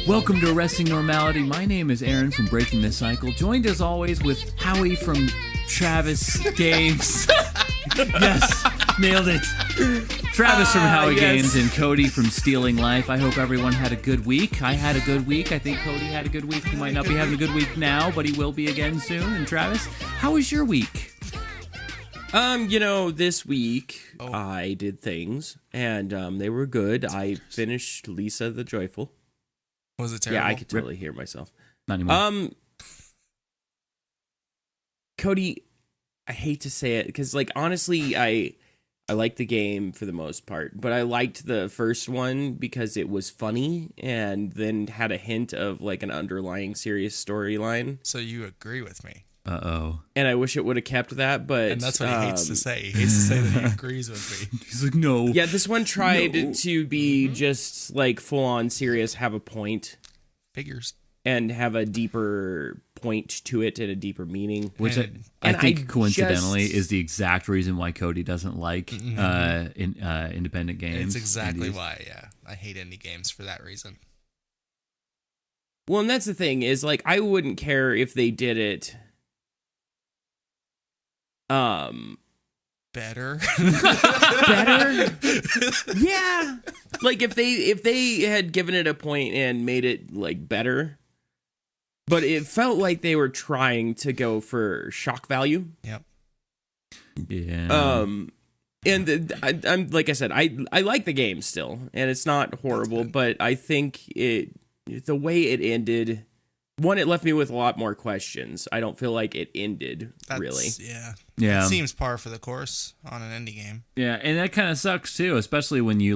Welcome to Arresting Normality. My name is Aaron from Breaking the Cycle, joined as always with Howie from Travis Games. Yes, nailed it. Travis from Howie Games and Cody from Stealing Life. I hope everyone had a good week. I had a good week. I think Cody had a good week. He might not be having a good week now, but he will be again soon. And Travis, how was your week? This week I did things, and they were good. I finished Lisa the Joyful. Was it terrible? Yeah, I could totally hear myself. Not anymore. Cody, I hate to say it, because, honestly, I liked the game for the most part, but I liked the first one because it was funny and then had a hint of, an underlying serious storyline. So you agree with me? Uh-oh. And I wish it would have kept that, but... And that's what he hates to say. He hates to say that he agrees with me. He's like, no. Yeah, this one tried to be just, full-on serious, have a point. Figures. And have a deeper point to it and a deeper meaning. Which I think coincidentally is the exact reason why Cody doesn't like independent games. It's exactly why, yeah. I hate indie games for that reason. Well, and that's the thing, is, I wouldn't care if they did it... Better? Better? Yeah. If they had given it a point and made it, better... But it felt like they were trying to go for shock value. Yep. Yeah. And I'm like I said, I like the game still, and it's not horrible. But I think the way it ended, one, it left me with a lot more questions. I don't feel like it ended really. Yeah. Yeah. It seems par for the course on an indie game. Yeah, and that kind of sucks too, especially when you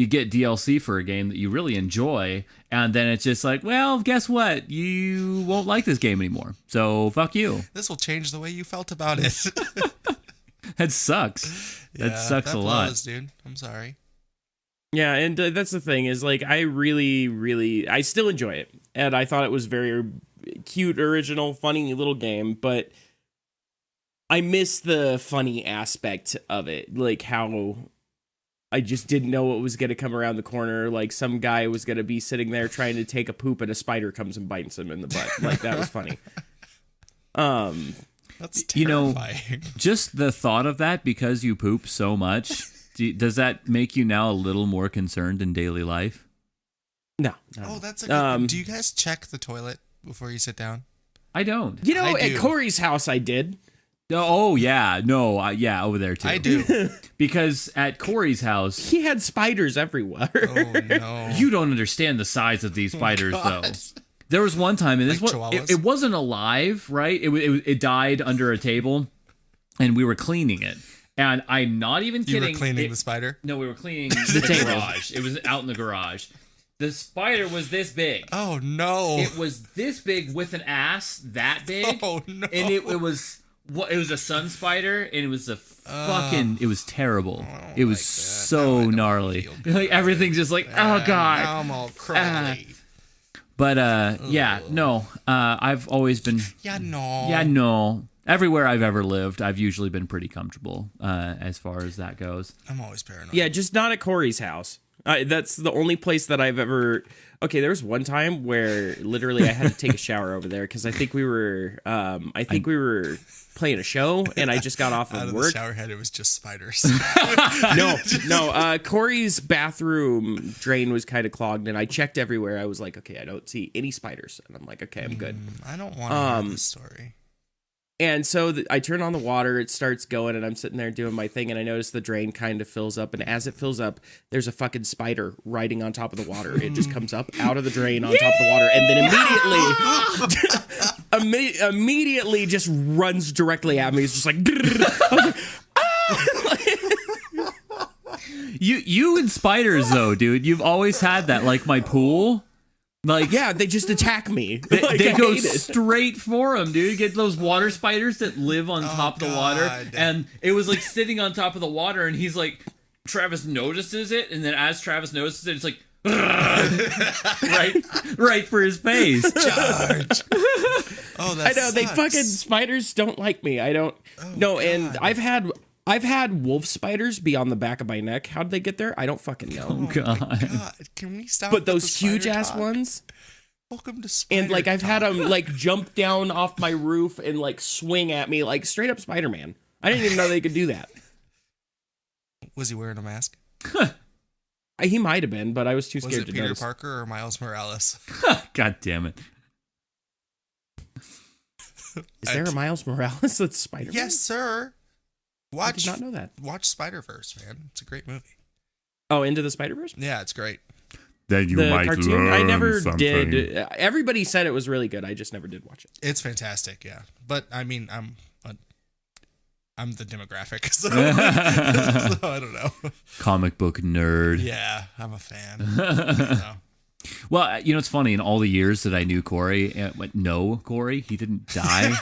get DLC for a game that you really enjoy, and then it's just well, guess what? You won't like this game anymore. So fuck you. This will change the way you felt about it. That sucks. Yeah, that sucks a lot, dude. I'm sorry. Yeah, and that's the thing is I really I still enjoy it, and I thought it was very cute, original, funny little game, but I miss the funny aspect of it, how I just didn't know what was going to come around the corner. Some guy was going to be sitting there trying to take a poop and a spider comes and bites him in the butt. That was funny. That's terrifying. Just the thought of that, because you poop so much, does that make you now a little more concerned in daily life? No. Oh, that's a good do you guys check the toilet before you sit down? I don't. At Corey's house I did. Oh, yeah. No, yeah, over there, too. I do. Because at Corey's house... He had spiders everywhere. Oh, no. You don't understand the size of these spiders, though. There was one time, and this one, it wasn't alive, right? It died under a table, and we were cleaning it. And I'm not even kidding. You were cleaning the spider? No, we were cleaning the garage. It was out in the garage. The spider was this big. Oh, no. It was this big with an ass that big. Oh, no. And it was... It was a sun spider, and it was it was terrible. It was so gnarly. Everything's just oh, God. Now I'm all crawly. But, I've always been... Yeah, no. Yeah, no. Everywhere I've ever lived, I've usually been pretty comfortable as far as that goes. I'm always paranoid. Yeah, just not at Corey's house. That's the only place that I've ever... Okay, there was one time where literally I had to take a shower over there because I think we were playing a show and I just got off of work. The shower head, it was just spiders. No. Corey's bathroom drain was kind of clogged and I checked everywhere. I was like, okay, I don't see any spiders, and I'm like, okay, I'm good. I don't want to hear this story. And so I turn on the water, it starts going, and I'm sitting there doing my thing, and I notice the drain kind of fills up, and as it fills up, there's a fucking spider riding on top of the water. It just comes up out of the drain on top of the water, and then immediately just runs directly at me. It's just like... You and spiders, though, dude, you've always had that, my pool... yeah, they just attack me. They go straight for him, dude. Get those water spiders that live on top of the water. And it was sitting on top of the water, and he's Travis notices it, and then as Travis notices it, it's right for his face. Charge. Oh, I know, they fucking spiders don't like me. I don't. Oh, no, God. and I've had I've had wolf spiders be on the back of my neck. How'd they get there? I don't fucking know. Oh, God. My God. Can we stop? But with the those huge spider ass talk? ones. Welcome to Spider And like I've had Talk. them like jump down off my roof and like swing at me like straight up Spider-Man. I didn't even know they could do that. Was he wearing a mask? He might have been, but I was too Was scared it to Peter notice. Parker or Miles Morales? God damn it. Is there a Miles Morales that's Spider-Man? Yes, sir. I did not know that. Watch Spider-Verse, man. It's a great movie. Oh, Into the Spider-Verse? Yeah, it's great. Then you The might cartoon? learn I never something. did. Everybody said it was really good. I just never did watch it. It's fantastic, yeah. But I mean, I'm the demographic, so, so I don't know. Comic book nerd. Yeah, I'm a fan. You know. Well, you know, it's funny. In all the years that I knew Corey, Corey, he didn't die.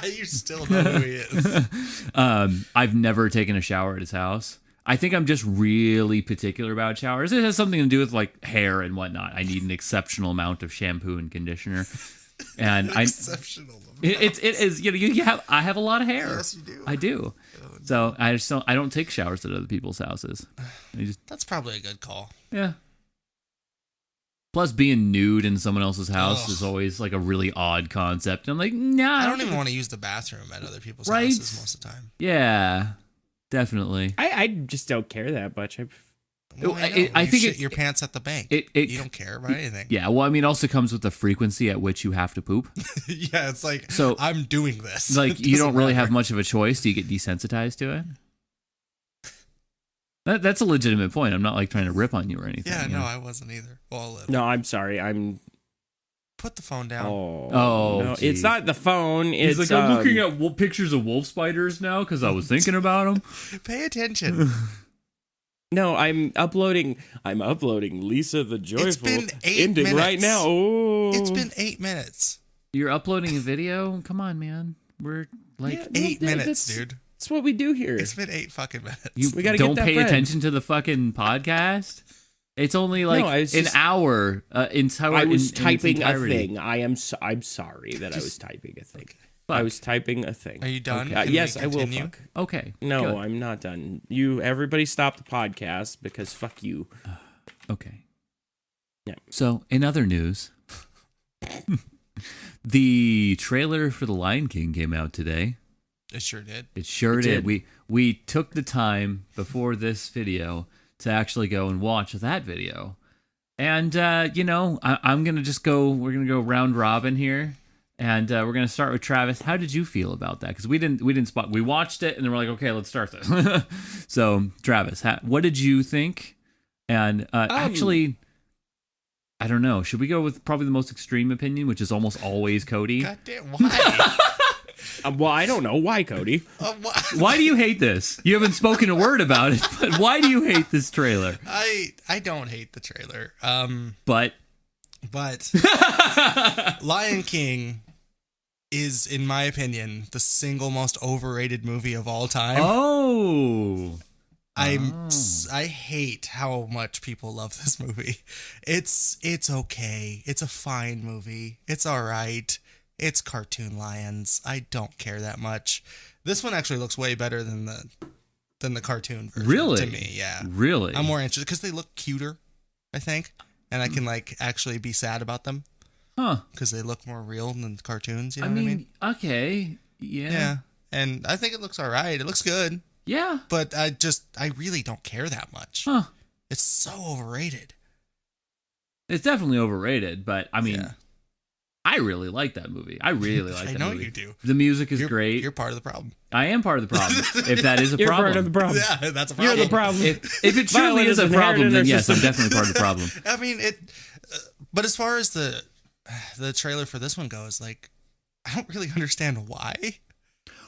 You still know who he is. I've never taken a shower at his house. I think I'm just really particular about showers. It has something to do with like hair and whatnot. I need an exceptional amount of shampoo and conditioner, and Exceptional. it is, you know, I have a lot of hair. Yes, you do. I do. So I don't take showers at other people's houses. That's probably a good call. Yeah. Plus, being nude in someone else's house Ugh. is always like a really odd concept. I'm like, nah. I don't even want to use the bathroom at other people's Right? houses most of the time. Yeah, definitely. I just don't care that much. Well, I you think shit it- your pants at the bank. it- You don't care about anything. Yeah, well, I mean, it also comes with the frequency at which you have to poop. Yeah, it's like, So- I'm doing this. Like, It you don't doesn't really matter. have much of a choice. Do you get desensitized to it? That's a legitimate point. I'm not like trying to rip on you or anything. Yeah, you no, know? I wasn't either. Well, a little. No, I'm sorry. Put the phone down. Oh, no, geez. it's not the phone. He's It's like, I'm looking at pictures of wolf spiders now because I was thinking about them. Pay attention. No, I'm uploading Lisa the Joyful It's been 8 ending minutes. right now. Oh. It's been 8 minutes. You're uploading a video? Come on, man. We're like, Yeah. 8 Well, minutes, that's- dude. That's what we do here. It's been 8 fucking minutes. you we gotta don't get that pay bread. attention to the fucking podcast. It's only like I was an just- hour. I was typing a entirety. thing. I'm sorry that I was typing a thing. Fuck. I was typing a thing. Are you done? Okay. Can we Yes, I will. continue? Fuck. Okay. No, good. I'm not done. Everybody stop the podcast because fuck you. Okay. Yeah. So, in other news, the trailer for The Lion King came out today. It sure did. It sure It did. did. We took the time before this video to actually go and watch that video. And you know, I'm gonna just go. We're gonna go round robin here, and we're gonna start with Travis. How did you feel about that? Because we didn't spot. We watched it, and then we're like, okay, let's start this. So, Travis, what did you think? And actually, I don't know. Should we go with probably the most extreme opinion, which is almost always Cody? God damn, why? Well, I don't know why, Cody. Why? Why do you hate this? You haven't spoken a word about it, but why do you hate this trailer? I don't hate the trailer. But Lion King is, in my opinion, the single most overrated movie of all time. oh, I hate how much people love this movie. It's okay. It's a fine movie. It's all right. It's cartoon lions. I don't care that much. This one actually looks way better than the cartoon version. Really? To me, yeah. really? I'm more interested because they look cuter, I think, and I can like actually be sad about them Huh? because they look more real than the cartoons. You know I what I mean, mean? okay, yeah, Yeah. And I think it looks all right. It looks good, yeah. but I really don't care that much. Huh? It's so overrated. It's definitely overrated, but I mean, Yeah. I really like that movie. I really like I that know movie. you do. The music is You're, great. You're part of the problem. I am part of the problem. If that is a You're problem. part of the problem. Yeah, that's a You're problem. the problem. If it truly Violent is a is problem, inherent in then our yes, I'm system. definitely part of the problem. I mean it, but as far as the trailer for this one goes, like I don't really understand why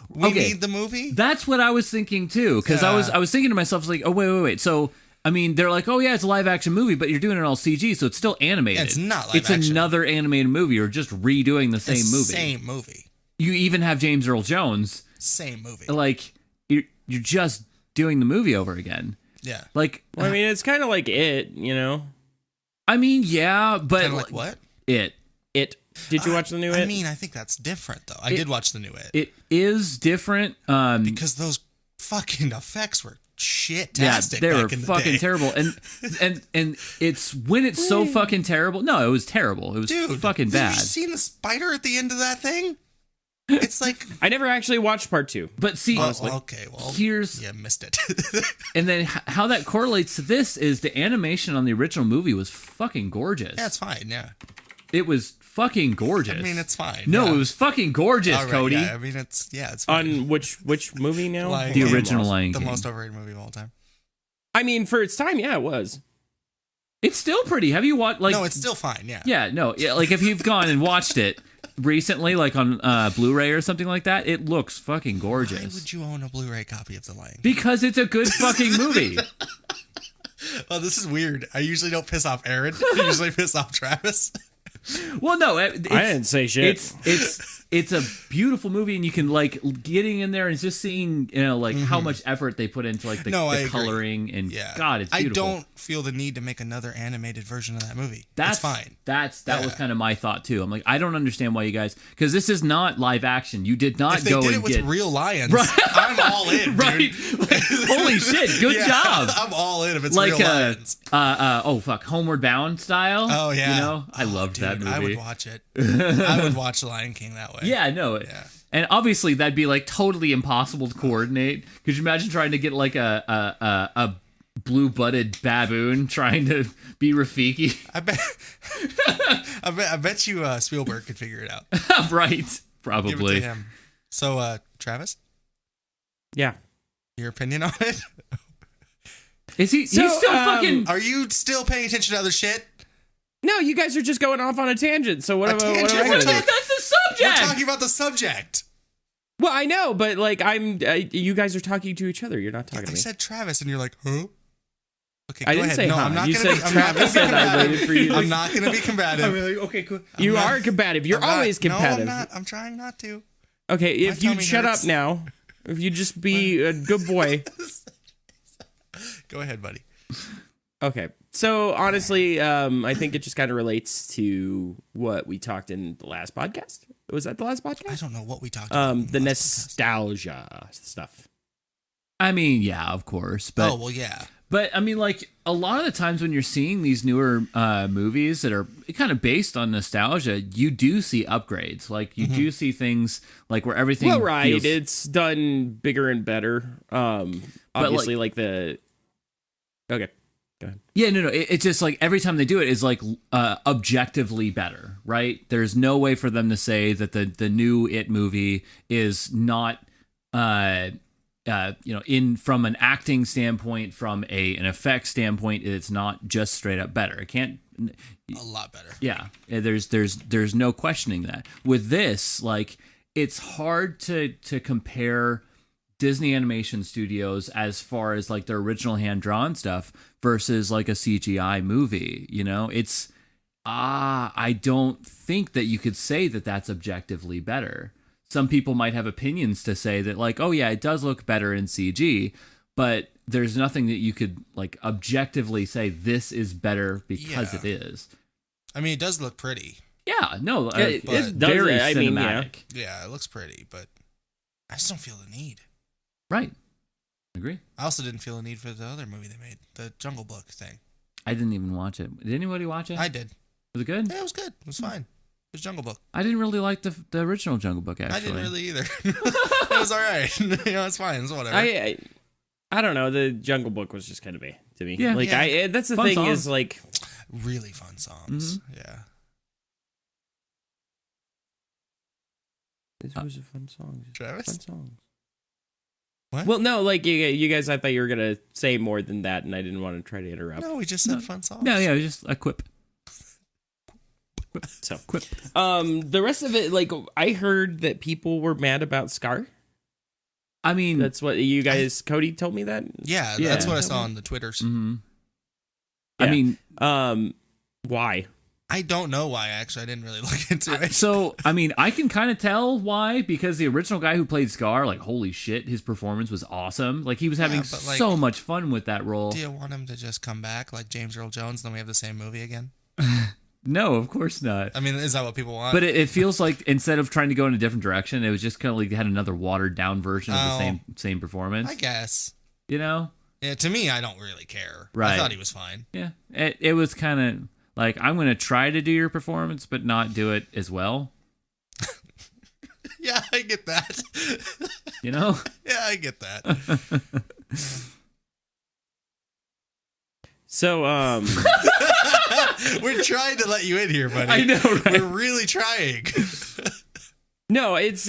we Okay. need the movie. That's what I was thinking too, because Yeah. I was thinking to myself like, oh wait. So I mean, they're like, oh yeah, it's a live action movie, but you're doing it all CG, so it's still animated. It's not live It's action. another animated movie, or just redoing the same It's movie. Same movie. You even have James Earl Jones. Same movie. Like you're just doing the movie over again. Yeah. Like Well, I mean, it's kind of like it, you know. I mean, yeah, but Kind of like what? it Did you watch the new I It? mean, I think that's different though. I did watch the new It is different. because those fucking effects were Yeah, shit-tastic they were back in the fucking day. terrible. And it's when it's so fucking terrible. No, it was terrible. It was Dude, fucking have bad. you seen the spider at the end of that thing? It's like, I never actually watched part 2. But see, okay, well, here's you missed it. and then how that correlates to this is the animation on the original movie was fucking gorgeous. Yeah, it's fine. Yeah, It was fucking gorgeous. I mean, it's fine. No, yeah. it was fucking gorgeous, All right, Cody. Yeah, I mean, it's fine. On which movie now? Lion The King. original Lion The King. most overrated movie of all time. I mean, for its time, yeah, it was. It's still pretty. Have you watched like? No, it's still fine. Yeah. Yeah, no, yeah, like if you've gone and watched it recently, like on Blu-ray or something like that, it looks fucking Why gorgeous. would you own a Blu-ray copy of The Lion King? Because it's a good fucking movie. Oh, this is weird. I usually don't piss off Aaron. I usually piss off Travis. Well, no, it's, I didn't say shit. It's a beautiful movie, and you can like getting in there and just seeing like how much effort they put into like the I agree. coloring and Yeah. God, it's beautiful. I don't feel the need to make another animated version of that movie. That's it's fine. That was Yeah. kind of my thought too. I'm like, I don't understand why you guys, because this is not live action. You did not If they go did and it with get real lions, Right. I'm all in, dude. right. Holy shit! Good Yeah, job. I'm all in if it's Like real lions. oh fuck, Homeward Bound style. Oh yeah, you know, I loved that Dude, movie. I would watch it. I would watch Lion King that way. Yeah, no. Yeah. And obviously that'd be like totally impossible to coordinate. Could you imagine trying to get like a blue-butted baboon trying to be Rafiki? I bet you Spielberg could figure it out. Right. Give it Probably. to him. So, Travis, Yeah. your opinion on it? Is he So, he's still fucking Are you still paying attention to other shit? No, you guys are just going off on a tangent. So what am I tangent? gonna We're do? talking- That's the We're subject. talking about the subject. Well, I know, but like you guys are talking to each other. You're not talking I to me. said Travis, and you're like, huh? Okay, I go didn't ahead. say No, huh. I'm not You gonna said be, I'm not Travis, gonna and be I combative. waited for you. I'm not going to be combative. Really? Okay, cool. You not- are combative. You're I'm not- always combative. No, I'm not. I'm trying not to. Okay, My if you tummy shut hurts. up now, if you just be a good boy. Go ahead, buddy. Okay. So honestly, I think it just kind of relates to what we talked in the last podcast. Was that the last I podcast? don't know what we talked about. in The last nostalgia stuff. I mean, yeah, of course, podcast. but Oh, well, yeah. But I mean, like a lot of the times when you're seeing these newer movies that are kind of based on nostalgia, you do see upgrades. Like you do see things like where everything. Well, right. feels- It's done bigger and better. Obviously, like the. Okay. Go ahead. Yeah, no. It's just like every time they do it is like objectively better, right? There's no way for them to say that the new It movie is not. In from an acting standpoint, from an effect standpoint, it's not just straight up better. It can't. A lot better. Yeah, there's no questioning that. With this, like, it's hard to compare Disney Animation Studios as far as like their original hand drawn stuff versus like a CGI movie. You know, it's I don't think that you could say that that's objectively better. Some people might have opinions to say that, like, oh yeah, it does look better in CG, but there's nothing that you could like objectively say this is better because Yeah. it is. I mean, it does look pretty. Yeah, no, It does, very I mean, yeah. cinematic. Yeah, it looks pretty, but I just don't feel the need. Right, agree. I also didn't feel the need for the other movie they made, the Jungle Book thing. I didn't even watch it. Did anybody watch it? I did. Was it good? Yeah, it was good. It was fine. It was Jungle Book. I didn't really like the original Jungle Book. Actually, I didn't really either. It was all right. It's fine. It's whatever. I don't know. The Jungle Book was just kind of to me. Yeah. Like Yeah. that's the Fun thing songs. is like Really fun songs. Mm-hmm. Yeah. it was a fun song. Travis? Fun songs. What? Well, no, like you guys, I thought you were gonna say more than that, and I didn't want to try to interrupt. No, we just said fun songs. No, yeah, it was just a quip. So, Quip. the rest of it, like I heard that people were mad about Scar. I mean, That's what you guys. Cody told me that. Yeah, Yeah. that's what I saw on the Twitters. mhm. Yeah. I mean, Why? I don't know why, actually. I didn't really look into it. so I mean, I can kind of tell why, because the original guy who played Scar, like, holy shit, his performance was awesome. Like, he was having but, like, so much fun with that role. Do you want him to just come back like James Earl Jones and then we have the same movie again? No, of course not. I mean, is that what people want? But it feels like instead of trying to go in a different direction, it was just kind of like they had another watered down version of the same performance. I guess. You know? Yeah, to me, I don't really care. Right. I thought he was fine. Yeah. It was kind of like, I'm going to try to do your performance, but not do it as well. Yeah, I get that. You know? Yeah, I get that. So, we're trying to let you in here, buddy. I know, right? We're really trying. no, it's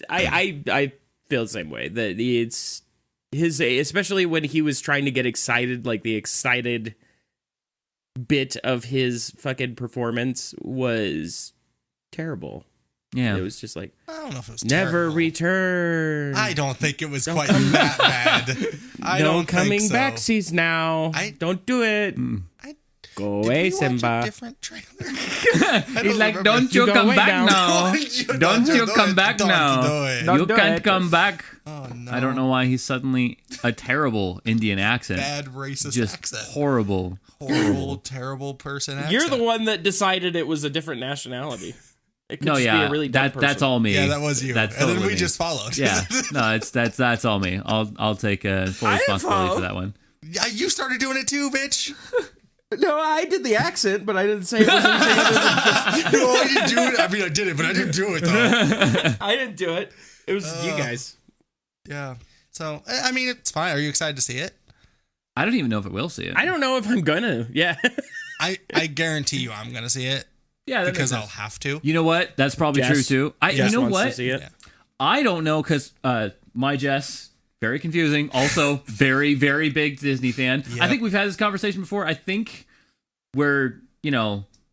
I feel the same way. That it's his, especially when he was trying to get excited, like the excited bit of his fucking performance was terrible. Yeah. It was just like, I don't know if it was never terrible. return. I don't think it was quite that bad. I no don't coming think so. backsies now. Don't do it. Go away, Did we watch Simba. a different trailer? He's like, remember. don't you You go come away back now. now. Don't you come back Don't now. do it. Don't You do can't it. come back. Oh, no. I don't know why he's suddenly a terrible Indian accent. Bad racist Just accent. horrible. Horrible, terrible person accent. You're the one that decided it was a different nationality. It could No, just be yeah, a really dumb that's person. all me. Yeah, that was you. That's and then totally we me. just followed. Yeah, no, that's all me. I'll take full I didn't responsibility follow. for that one. Yeah, you started doing it too, bitch. No, I did the accent, but I didn't say it was anything other than just. No, I didn't do it. I mean, I did it, but I didn't do it, though. I didn't do it. It was you guys. Yeah. So, I mean, it's fine. Are you excited to see it? I don't even know if it will see it. I don't know if I'm gonna. Yeah. I guarantee you I'm going to see it. Yeah, that Because makes I'll sense. have to. You know what? That's probably Jess- true too. Jess You know wants to what? see it. Yeah. I don't know because my Jess, very confusing. Also, very, very big Disney fan. Yep. I think we've had this conversation before. I think we're,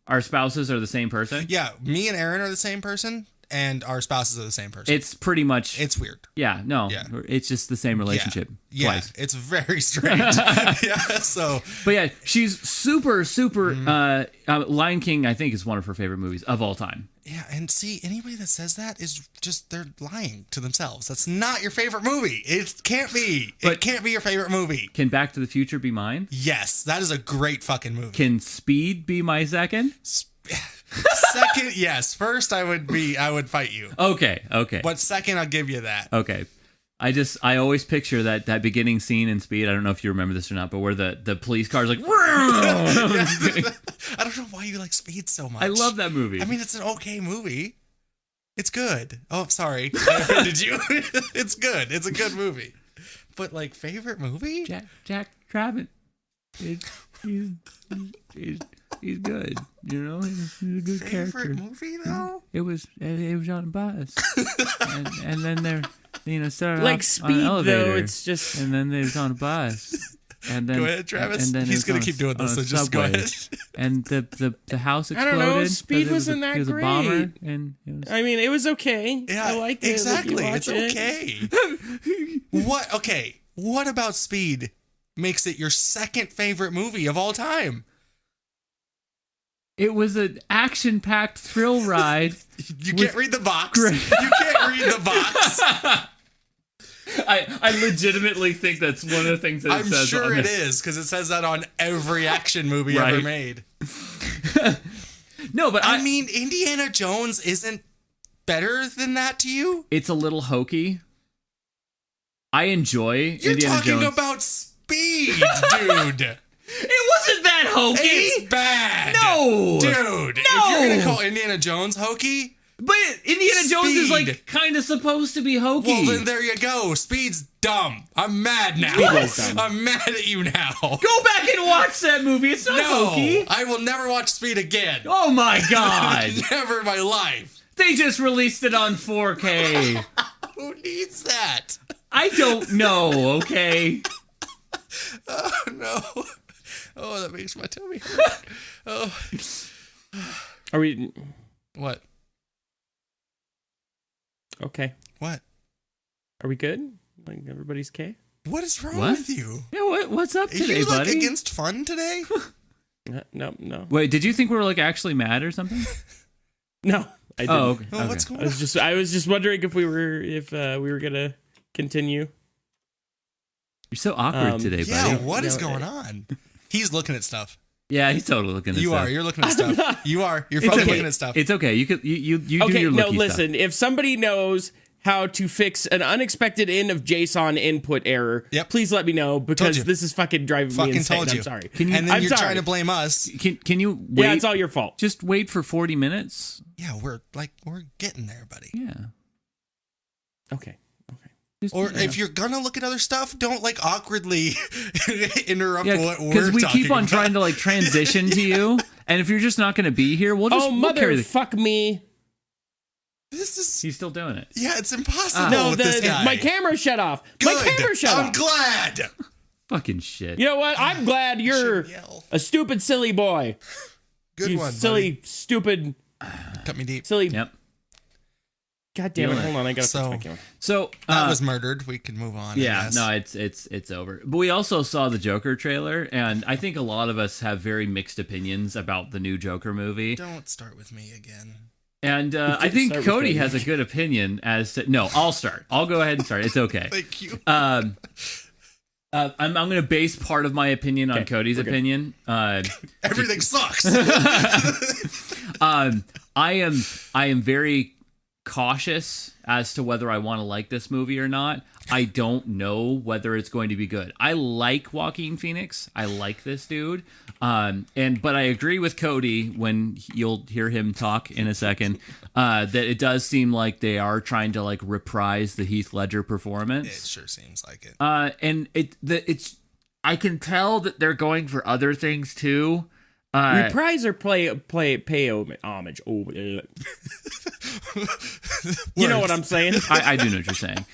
our spouses are the same person. Yeah, me and Aaron are the same person, and our spouses are the same person. It's pretty much. It's weird. Yeah, no. Yeah. It's just the same relationship. Yeah, Twice. it's very strange. Yeah, so But yeah, she's super, super. Lion King, I think, is one of her favorite movies of all time. yeah, and see, anybody that says that is just they're lying to themselves. That's not your favorite movie. It can't be. It But- can't be your favorite movie. Can Back to the Future be mine? Yes, that is a great fucking movie. Can Speed be my second? Second, yes. First, I would fight you. Okay. But second, I'll give you that. Okay. I always picture that beginning scene in Speed. I don't know if you remember this or not, but where the police car's like, I don't know why you like Speed so much. I love that movie. I mean, it's an okay movie. It's good. Oh, sorry. I offended you. It's good. It's a good movie. But, like, favorite movie? Jack Travis, he's good. He's a good Favorite character. movie, though? It was on a bus, and then they're started Like off Speed, on an though, elevator, it's just. and then they was on a bus. And then, Go ahead, Travis. And then He's going to keep doing this, so just go ahead. And the house I exploded. don't know, Speed 'cause wasn't that It was a bomber, great. and it was. I mean, it was okay. Yeah, I liked it. exactly. If It's you watch it. okay. What? Okay. What about Speed makes it your second favorite movie of all time? It was an action-packed thrill ride. You can't read the box. Great. You can't read the box. I legitimately think that's one of the things that it I'm says sure on it it. is because it says that on every action movie Right. ever made. No, but I mean, Indiana Jones isn't better than that to you? it's a little hokey. I enjoy You're Indiana talking Jones. about Speed, dude. It wasn't that hokey. It's bad. No. Dude. If you're going to call Indiana Jones hokey, But Indiana Jones is Speed. like kind of supposed to be hokey. well, then there you go. Speed's dumb. I'm mad now. Speed was dumb. I'm mad at you now. Go back and watch that movie. It's not No, hokey. I will never watch Speed again. Oh my god. Never in my life. They just released it on 4K. Who needs that? I don't know, okay? Oh, no. Oh, that makes my tummy hurt. Oh. Are we What? okay? What? Are we good? Like everybody's okay? What is wrong What? with you? Yeah, what's up Are today, you like buddy? against fun today? No. Wait, did you think we were like actually mad or something? No, I didn't. Oh, okay. Oh, what's going I was just wondering if we were gonna continue. You're so awkward today, Yeah, buddy. what is No, going on? He's looking at stuff. Yeah, he's totally looking at You stuff. are. You're looking at stuff. You are. You're It's fucking okay. looking at stuff. It's okay. You do your Okay, looky no, stuff. listen. If somebody knows how to fix an unexpected end of JSON input error, Yep. please let me know, because you. this is fucking driving me Fucking insane. told you. I'm sorry. Can you- and then I'm you're sorry. trying to blame us. Can you wait? Yeah, it's all your fault. Just wait for 40 minutes. Yeah, we're getting there, buddy. Yeah. Okay. Just- Or yeah. if you're gonna look at other stuff, don't like awkwardly interrupt Yeah, what we're because we talking keep on about. trying to like transition to you, and if you're just not going to be here, we'll just Oh, we'll carry the. motherfuck me. This is He's still doing it. yeah, it's impossible No, with this guy. my camera shut off. Good. My camera shut I'm off. glad. Fucking shit. You know what? I'm glad you're Shouldn't yell. a stupid, silly boy. Good You one, silly, stupid, buddy. Cut me deep. silly. Yep. God damn it! Feeling it. Hold on, I gotta So- fix my camera. So That was murdered. We can move on. I yeah, guess. no, it's over. But we also saw the Joker trailer, and I think a lot of us have very mixed opinions about the new Joker movie. Don't start with me again. And I did think start with Cody Cody. has a good opinion as to. No, I'll start. I'll go ahead and start. It's okay. Thank you. I'm going to base part of my opinion on Okay, Cody's we're good. opinion. Everything sucks. I am very cautious as to whether I want to like this movie or not. I don't know whether it's going to be good. I like Joaquin Phoenix. I like this dude. But I agree with Cody when you'll hear him talk in a second, that it does seem like they are trying to like reprise the Heath Ledger performance. It sure seems like it. And it's I can tell that they're going for other things too. Reprise or pay homage. Oh, you know what I'm saying? I do know what you're saying.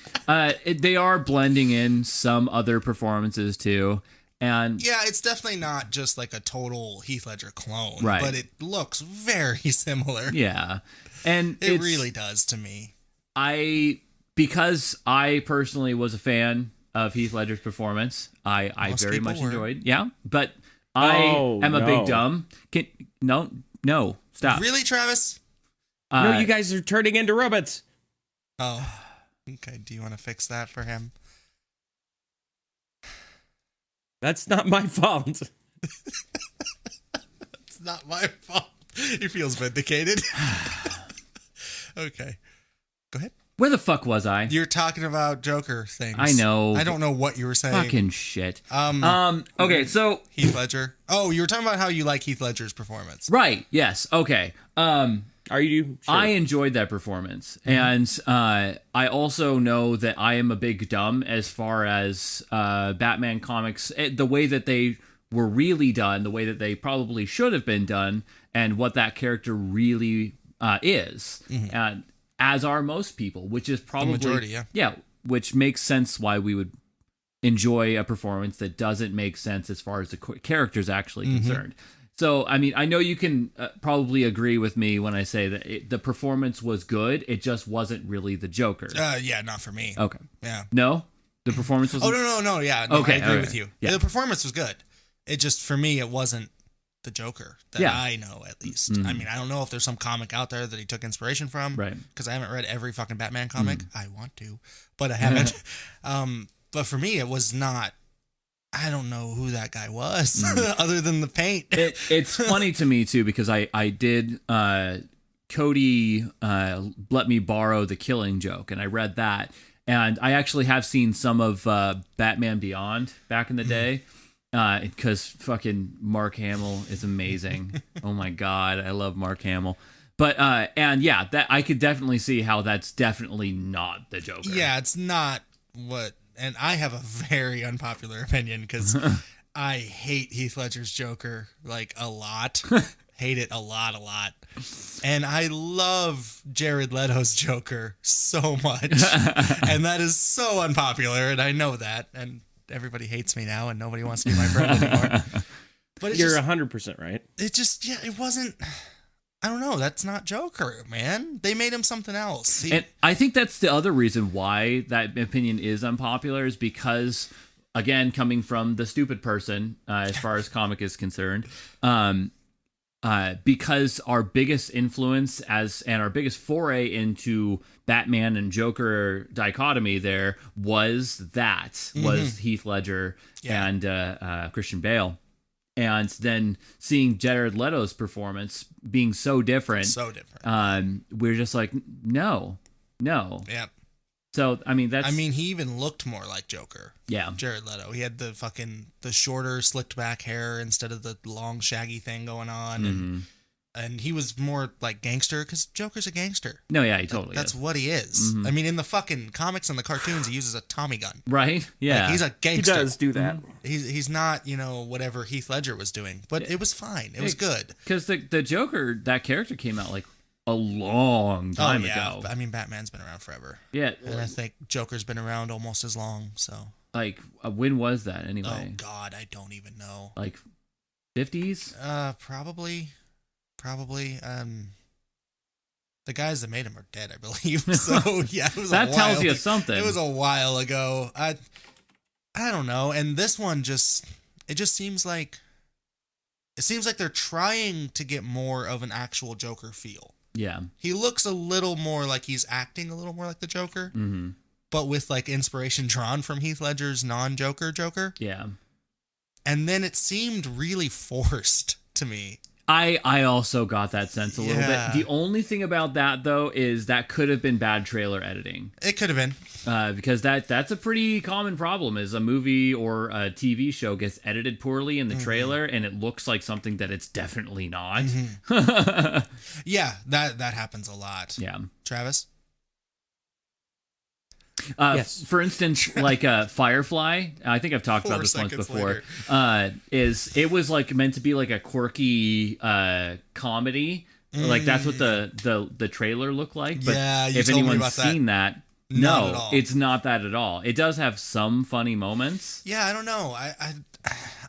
They are blending in some other performances too, and Yeah, it's definitely not just like a total Heath Ledger clone, Right. but it looks very similar. yeah, and It it's, really does to me. Because I personally was a fan of Heath Ledger's performance. I Most very people much were. enjoyed. Yeah, but I Oh, am a no. big dumb. No, stop. Really, Travis? No, you guys are turning into robots. Oh, okay. Do you want to fix that for him? That's not my fault. It's not my fault. He feels vindicated. Okay. Go ahead. Where the fuck was I? You're talking about Joker things. I know. I don't know what you were saying. Fucking shit. Um, Okay, so Heath Ledger. Oh, you were talking about how you like Heath Ledger's performance. right. Yes. Okay. Are you? Sure. I enjoyed that performance, and I also know that I am a big dumb as far as Batman comics, the way that they were really done, the way that they probably should have been done, and what that character really is, and as are most people, which is probably majority, yeah. which makes sense why we would enjoy a performance that doesn't make sense as far as the character's actually concerned. So, I mean, I know you can probably agree with me when I say that the performance was good. It just wasn't really the Joker. Yeah, not for me. Okay. Yeah. No? The performance was Oh, no. Yeah. No, Okay, I agree okay. with you. Yeah. The performance was good. It just, for me, it wasn't the Joker that Yeah. I know, at least. I mean, I don't know if there's some comic out there that he took inspiration from. Right. Because I haven't read every fucking Batman comic. I want to, but I haven't. But for me, it was not. I don't know who that guy was, other than the paint. It's funny to me, too, because I did... Cody let me borrow The Killing Joke, and I read that. And I actually have seen some of Batman Beyond back in the day. Because fucking Mark Hamill is amazing. Oh my god, I love Mark Hamill. But and yeah, that I could definitely see how that's definitely not the Joker. Yeah, it's not what. And I have a very unpopular opinion because I hate Heath Ledger's Joker like a lot. Hate it a lot. And I love Jared Leto's Joker so much. And that is so unpopular, and I know that. And everybody hates me now, and nobody wants to be my friend anymore. But it You're just, 100% right. it wasn't. I don't know. That's not Joker, man. They made him something else. And I think that's the other reason why that opinion is unpopular is because, again, coming from the stupid person, as far as comic is concerned, because our biggest influence and our biggest foray into Batman and Joker dichotomy there was Heath Ledger and Christian Bale. and then seeing Jared Leto's performance being so different. We're just like, no. Yep. So, I mean, he even looked more like Joker. Yeah. Jared Leto. He had the shorter, slicked back hair instead of the long, shaggy thing going on. And he was more like gangster, because Joker's a gangster. No, yeah, he totally That's is. what he is. I mean, in the fucking comics and the cartoons, he uses a Tommy gun. Right? Yeah. Like, he's a gangster. He does do that. He's not, whatever Heath Ledger was doing. But it was fine. It was good. Because the Joker, that character came out like a long time ago. I mean, Batman's been around forever. Yeah. And I think Joker's been around almost as long, so. Like, when was that anyway? Oh, God, I don't even know. Like, 50s? Probably. The guys that made him are dead, I believe. So, yeah, it was that a while. tells you something. It was a while ago. I don't know. And this one just seems like they're trying to get more of an actual Joker feel. Yeah. He looks a little more like he's acting a little more like the Joker, but with like inspiration drawn from Heath Ledger's non-Joker Joker. Yeah. And then it seemed really forced to me. I also got that sense a little Yeah. bit. The only thing about that, though, is that could have been bad trailer editing. It could have been. Because that's a pretty common problem, is a movie or a TV show gets edited poorly in the trailer and it looks like something that it's definitely not. Yeah, that happens a lot. Yeah. Travis? Yes. For instance, like Firefly, I think I've talked about this once before. It was like meant to be like a quirky comedy. Like that's what the trailer looked like. But Yeah, you if told me anyone's about that. seen that, Not at no, all. it's not that at all. It does have some funny moments. Yeah, I don't know.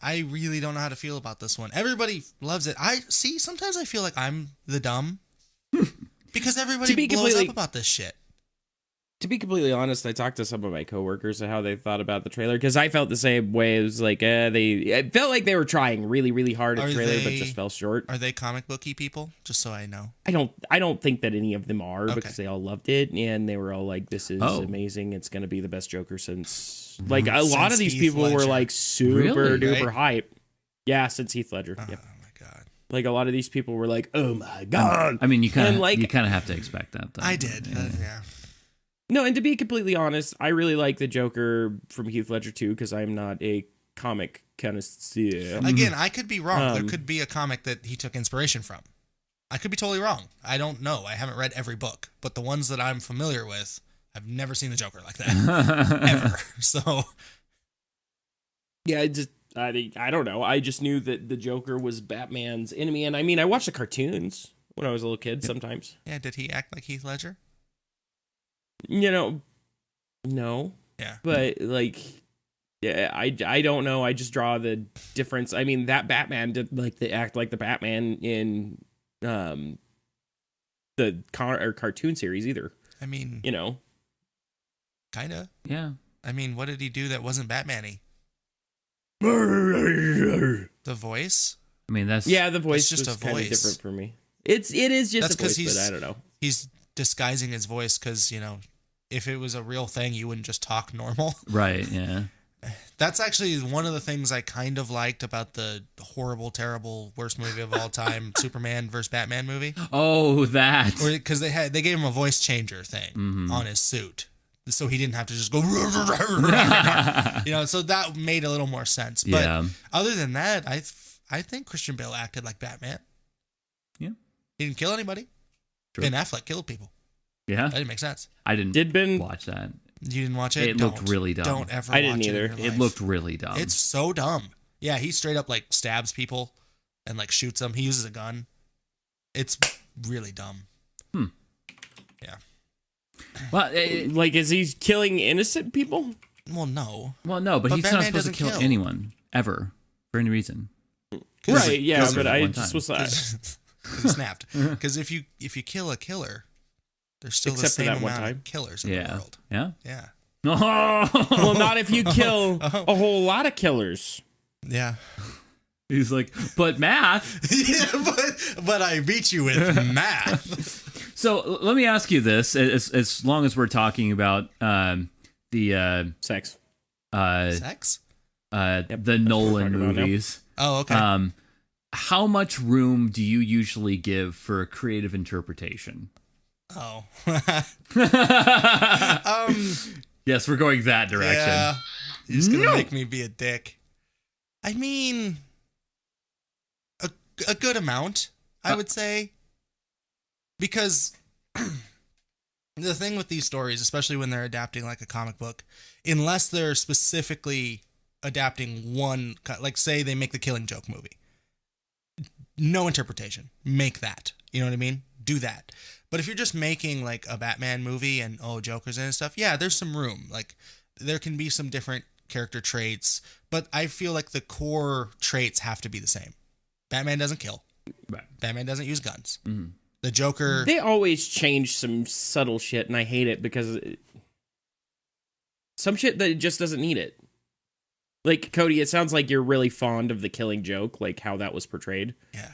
I really don't know how to feel about this one. Everybody loves it. Sometimes I feel like I'm the dumb because everybody blows up about this shit. To be completely honest, I talked to some of my coworkers and how they thought about the trailer, because I felt the same way. It was like it felt like they were trying really, really hard at the trailer, but just fell short. Are they comic booky people? Just so I know. I don't think that any of them are, because they all loved it and they were all like, "This is amazing! It's going to be the best Joker since." Like a lot of these Heath people Ledger. were like super Really? duper hype. Yeah, since Heath Ledger. Oh Yep. my god. Like a lot of these people were like, "Oh my god!" I mean, you kind And, of have to expect that, though. I did. Yeah. No, and to be completely honest, I really like the Joker from Heath Ledger too, because I'm not a comic connoisseur. Again, I could be wrong. There could be a comic that he took inspiration from. I could be totally wrong. I don't know. I haven't read every book, but the ones that I'm familiar with, I've never seen the Joker like that ever. So, Yeah, I don't know. I just knew that the Joker was Batman's enemy, and I mean, I watched the cartoons when I was a little kid sometimes. yeah, did he act like Heath Ledger? No. Yeah. But like, yeah, I don't know. I just draw the difference. I mean, that Batman did like the act like the Batman in the cartoon series either. I mean, kind of. Yeah. I mean, what did he do that wasn't Batman-y? The The voice? I mean, that's the voice just was a kind of voice. different for me. It is just That's a voice, 'cause but I don't know. He's disguising his voice because, if it was a real thing, you wouldn't just talk normal. right. Yeah. That's actually one of the things I kind of liked about the horrible, terrible, worst movie of all time, Superman versus Batman movie. Oh, that. Because they gave him a voice changer thing on his suit, so he didn't have to just go. So that made a little more sense. But Yeah. other than that, I think Christian Bale acted like Batman. Yeah. He didn't kill anybody. True. Ben Affleck killed people. Yeah. That didn't make sense. I didn't Did Ben watch that. You didn't watch it? It looked really dumb. Don't ever I didn't watch either. it in your It life. looked really dumb. It's so dumb. Yeah, he straight up like stabs people and like shoots them. He uses a gun. It's really dumb. Yeah. Well, Like, is he killing innocent people? Well, no. no, but he's Batman not supposed to doesn't kill kill. anyone ever for any reason. Right, yeah, kills but him I one just time. was Because he snapped. Because if you kill a killer, there's still Except for the same that one amount time. of killers in the Yeah. world. Yeah. Yeah. well, not if you kill a whole lot of killers. Yeah. He's like, but math. Yeah, but I beat you with math. So let me ask you this: as long as we're talking about the Sex. Sex? the Nolan talking about now. movies, Oh, okay. How much room do you usually give for a creative interpretation? Oh. Yes, we're going that direction. Yeah. You're just gonna make me be a dick. I mean, a good amount, I would say. Because the thing with these stories, especially when they're adapting like a comic book, unless they're specifically adapting one, like say they make the Killing Joke movie, no interpretation. Make that. You know what I mean? Do that. But if you're just making like a Batman movie and Joker's in and stuff, yeah, there's some room. Like there can be some different character traits, but I feel like the core traits have to be the same. Batman doesn't kill. Right. Batman doesn't use guns. Mm-hmm. The Joker... They always change some subtle shit, and I hate it because some shit that just doesn't need it. Like, Cody, it sounds like you're really fond of the Killing Joke, like how that was portrayed. Yeah,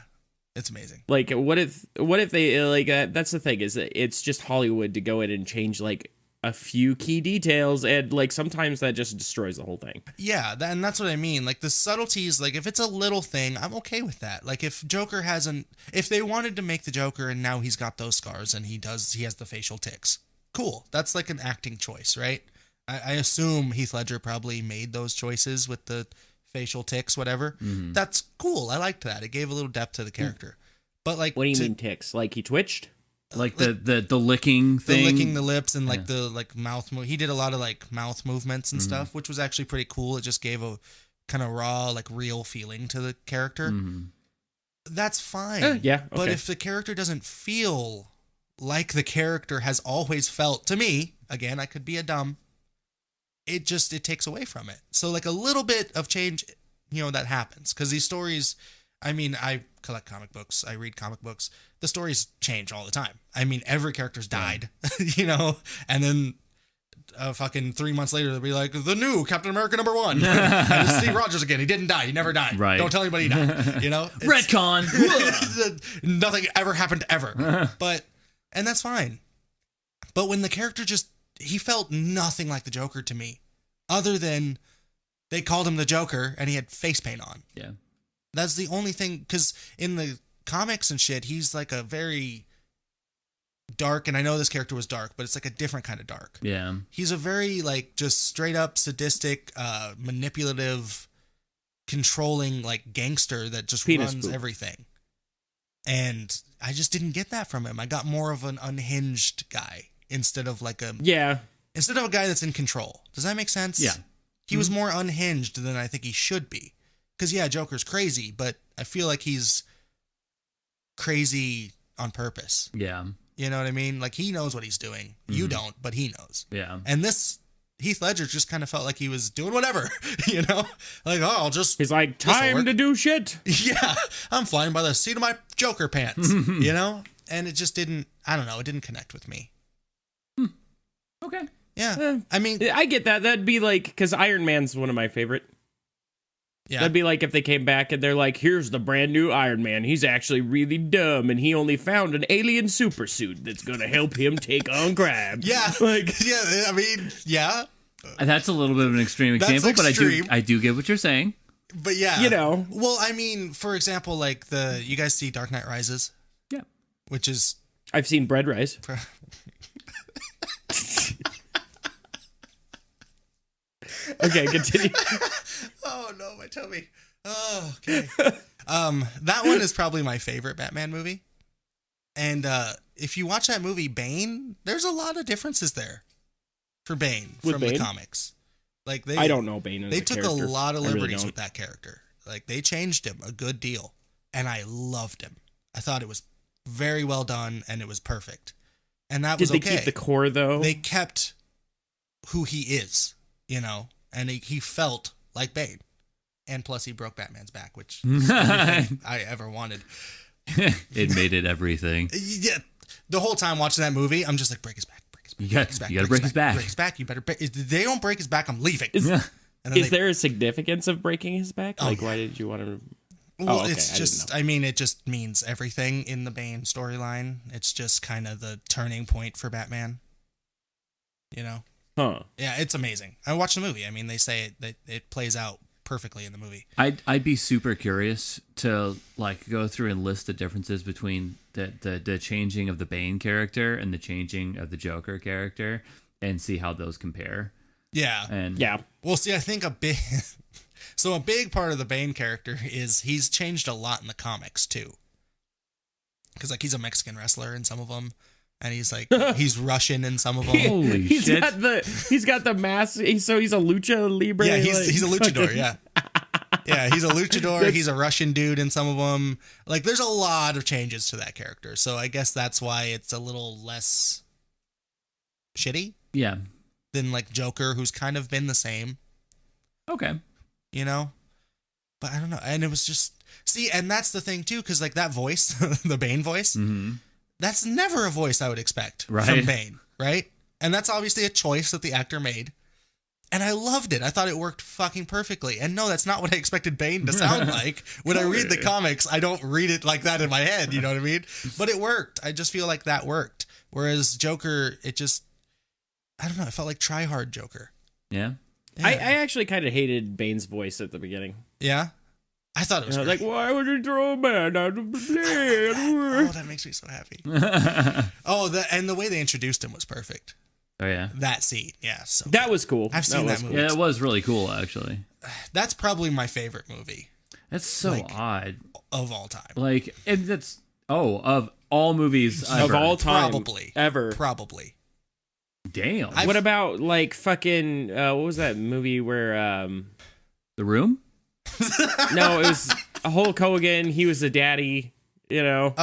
it's amazing. Like, what if they, like, that's the thing, is that it's just Hollywood to go in and change, like, a few key details, and, like, sometimes that just destroys the whole thing. Yeah, and that's what I mean. Like, the subtleties, like, if it's a little thing, I'm okay with that. Like, if Joker hasn't... If they wanted to make the Joker and now he's got those scars and he has the facial tics, cool. That's, like, an acting choice, right? I assume Heath Ledger probably made those choices with the facial tics, whatever. Mm-hmm. That's cool. I liked that. It gave a little depth to the character. But, like... What do you mean tics? Like, he twitched? Like the licking thing, licking the lips and like the like mouth. He did a lot of like mouth movements and stuff, which was actually pretty cool. It just gave a kind of raw, like real feeling to the character. Mm-hmm. That's fine. Yeah, okay. But if the character doesn't feel like the character has always felt, to me, again, I could be a dumb. It takes away from it. So like a little bit of change, that happens because these stories. I mean, I collect comic books. I read comic books. The stories change all the time. I mean, every character's died, and then fucking 3 months later, they'll be like, the new Captain America #1. And it's Steve Rogers again. He didn't die. He never died. Right. Don't tell anybody he died. Retcon. Nothing ever happened ever. And that's fine. But when the character he felt nothing like the Joker to me, other than they called him the Joker and he had face paint on. Yeah. That's the only thing, because in the comics and shit, he's like a very dark, and I know this character was dark, but it's like a different kind of dark. Yeah. He's a very, like, just straight up sadistic, manipulative, controlling, like, gangster that just runs everything. And I just didn't get that from him. I got more of an unhinged guy instead of like a... Yeah. Instead of a guy that's in control. Does that make sense? Yeah. He was more unhinged than I think he should be. Because, yeah, Joker's crazy, but I feel like he's crazy on purpose. Yeah. You know what I mean? Like, he knows what he's doing. You don't, but he knows. Yeah. And this, Heath Ledger just kind of felt like he was doing whatever, Like, I'll just... He's like, time to do shit. Yeah, I'm flying by the seat of my Joker pants, And it just didn't, I don't know, it didn't connect with me. Okay. Yeah. I mean... I get that. That'd be like, because Iron Man's one of my favorite. Yeah. That'd be like if they came back and they're like, here's the brand new Iron Man. He's actually really dumb and he only found an alien supersuit that's going to help him take on crime. Yeah. Yeah, I mean, yeah. That's a little bit of an extreme example, but I do get what you're saying. But yeah. Well, I mean, for example, like you guys see Dark Knight Rises? Yeah. Which is... I've seen Bread Rise. Okay, continue. Oh no, my tummy. Oh, okay. That one is probably my favorite Batman movie. And if you watch that movie, Bane, there's a lot of differences there for Bane from the comics. Like I don't know Bane. They took a lot of liberties with that character. Like they changed him a good deal, and I loved him. I thought it was very well done, and it was perfect. And that was okay. Did they keep the core though? They kept who he is, and he felt like Bane. And plus, he broke Batman's back, which is everything I ever wanted. It made it everything. Yeah, the whole time watching that movie, I'm just like, break his back, break his back. You gotta break his back. Break his back. You better. If they don't break his back, I'm leaving. Is there a significance of breaking his back? Oh, like, yeah. why did you want to? Well, okay. it's just, I mean, it just means everything in the Bane storyline. It's just kind of the turning point for Batman. Huh. Yeah, it's amazing. I watched the movie. I mean, they say it plays out perfectly in the movie. I'd be super curious to like go through and list the differences between the changing of the Bane character and the changing of the Joker character and see how those compare. Yeah. And Well, see, I think a big part of the Bane character is he's changed a lot in the comics too. Because like he's a Mexican wrestler in some of them, and he's like he's Russian in some of them. Holy shit! He's got the mask. He's a lucha libre. Yeah, he's a luchador. Yeah, yeah, he's a luchador. He's a Russian dude in some of them. Like, there's a lot of changes to that character, so I guess that's why it's a little less shitty. Yeah. Than like Joker, who's kind of been the same. Okay. You know, but I don't know, and it was just. See, and that's the thing, too, because, like, that voice, the Bane voice, that's never a voice I would expect from Bane, right? And that's obviously a choice that the actor made. And I loved it. I thought it worked fucking perfectly. And no, that's not what I expected Bane to sound like. When I read the comics, I don't read it like that in my head, you know what I mean? But it worked. I just feel like that worked. Whereas Joker, it just, I don't know, it felt like try-hard Joker. Yeah. I actually kind of hated Bane's voice at the beginning. Yeah? I thought it was great. Like, why would you throw a man out of the plane? Oh, that makes me so happy. And the way they introduced him was perfect. Oh, yeah. That scene, yeah. So that was cool. I've seen that movie. Yeah, it was really cool, actually. That's probably my favorite movie. That's so odd. Of all time. Like, and that's, of all movies ever. Of all time. Probably. Ever. Probably. Damn. What about, like, fucking, what was that movie where, The Room? No, it was Hulk Hogan. He was the daddy, you know.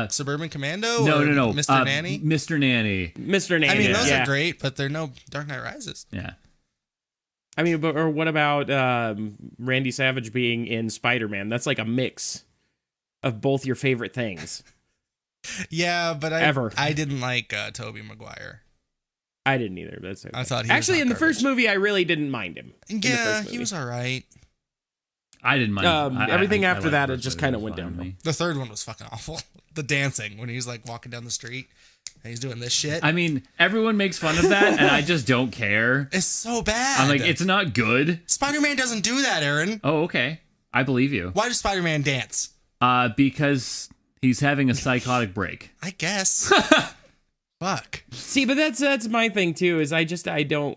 Suburban Commando? No. Mr. Nanny? Mr. Nanny. Mr. Nanny. I mean, those are great, but they're no Dark Knight Rises. Yeah. I mean, or what about Randy Savage being in Spider-Man? That's like a mix of both your favorite things. Yeah, but Ever. I didn't like Tobey Maguire. I didn't either. But that's okay. I thought he actually was in the garbage. first movie I really didn't mind him. Yeah, he was all right. I didn't mind. Everything after that, liked it just it. kind of It was went fine with down. me. The third one was fucking awful. The dancing when he's like walking down the street and he's doing this shit. I mean, everyone makes fun of that, and I just don't care. It's so bad. I'm like, it's not good. Spider-Man doesn't do that, Aaron. Oh, okay. I believe you. Why does Spider-Man dance? Because he's having a psychotic break. I guess. Fuck. See, but that's my thing too. Is I don't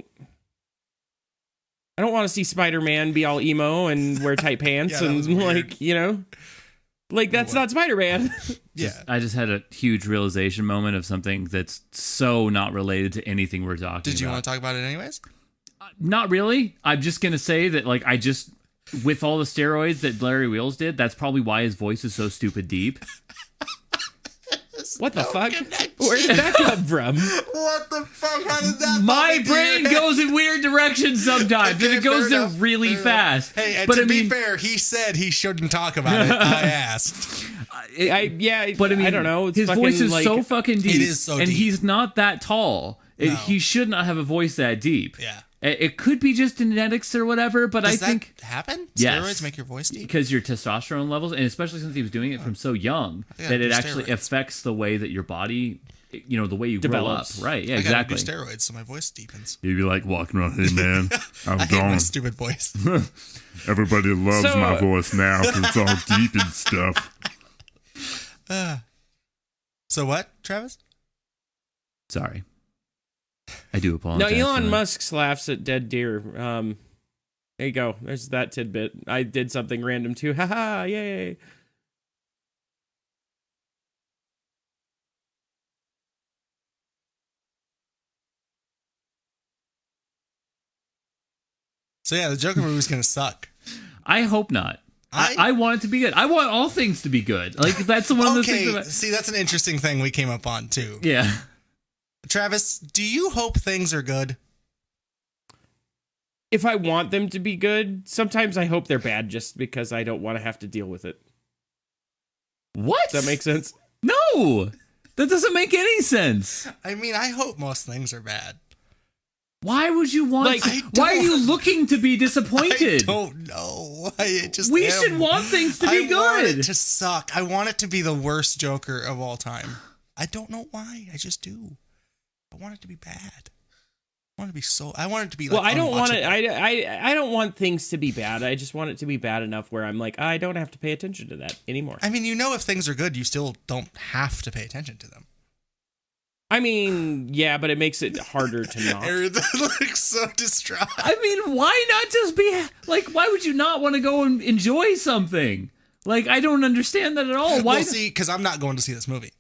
want to see Spider-Man be all emo and wear tight pants Yeah, that was and weird. like, you know, like that's not Spider-Man. Yeah. I just had a huge realization moment of something that's so not related to anything we're talking about. Did you want to talk about it anyways? Not really. I'm just going to say that, like, with all the steroids that Larry Wheels did, that's probably why his voice is so stupid deep. What the fuck? Where did that come from? What the fuck? How did that? My brain goes in weird directions sometimes, and it goes there really fast. Hey, and but to I be mean, fair, he said he shouldn't talk about it. I asked. But I mean, I don't know. It's his voice is like, so fucking deep. It is so and deep. he's not that tall. No. He should not have a voice that deep. Yeah. It could be just genetics or whatever, but Does I think that happen? Yes. Steroids make your voice deep? because your testosterone levels, and especially since he was doing it from so young, gotta that it do actually steroids. affects the way that your body, you know, the way you Develops. grow up. Right? Yeah, I gotta exactly. do steroids so my voice deepens. You'd be like walking around, hey man, I'm I hate my gone. stupid voice. Everybody loves So, my voice now because it's all deep and stuff. So what, Travis? Sorry, I do No, apologize. Elon for that. Musk laughs at dead deer. There you go. There's that tidbit. I did something random too. Haha! Yay! So yeah, the Joker movie's gonna suck. I hope not. I want it to be good. I want all things to be good. Like that's one of the things. Okay, see, that's an interesting thing we came up on too. Yeah. Travis, do you hope things are good? If I want them to be good, sometimes I hope they're bad just because I don't want to have to deal with it. What? Does that make sense? No, that doesn't make any sense. I mean, I hope most things are bad. Why would you want? Like, why are you looking to be I disappointed? don't know. I just We am. should want things to be I want good. it to suck. I want it to be the worst Joker of all time. I don't know why. I just do. I want it to be bad. I want it to be like, Well, I don't want it. unwatchable. I don't want things to be bad. I just want it to be bad enough where I'm like, I don't have to pay attention to that anymore. I mean, if things are good, you still don't have to pay attention to them. I mean, yeah, but it makes it harder to not. Aaron looks so distraught. I mean, why not just be like? Why would you not want to go and enjoy something? Like, I don't understand that at all. Why? Well, see, because I'm not going to see this movie.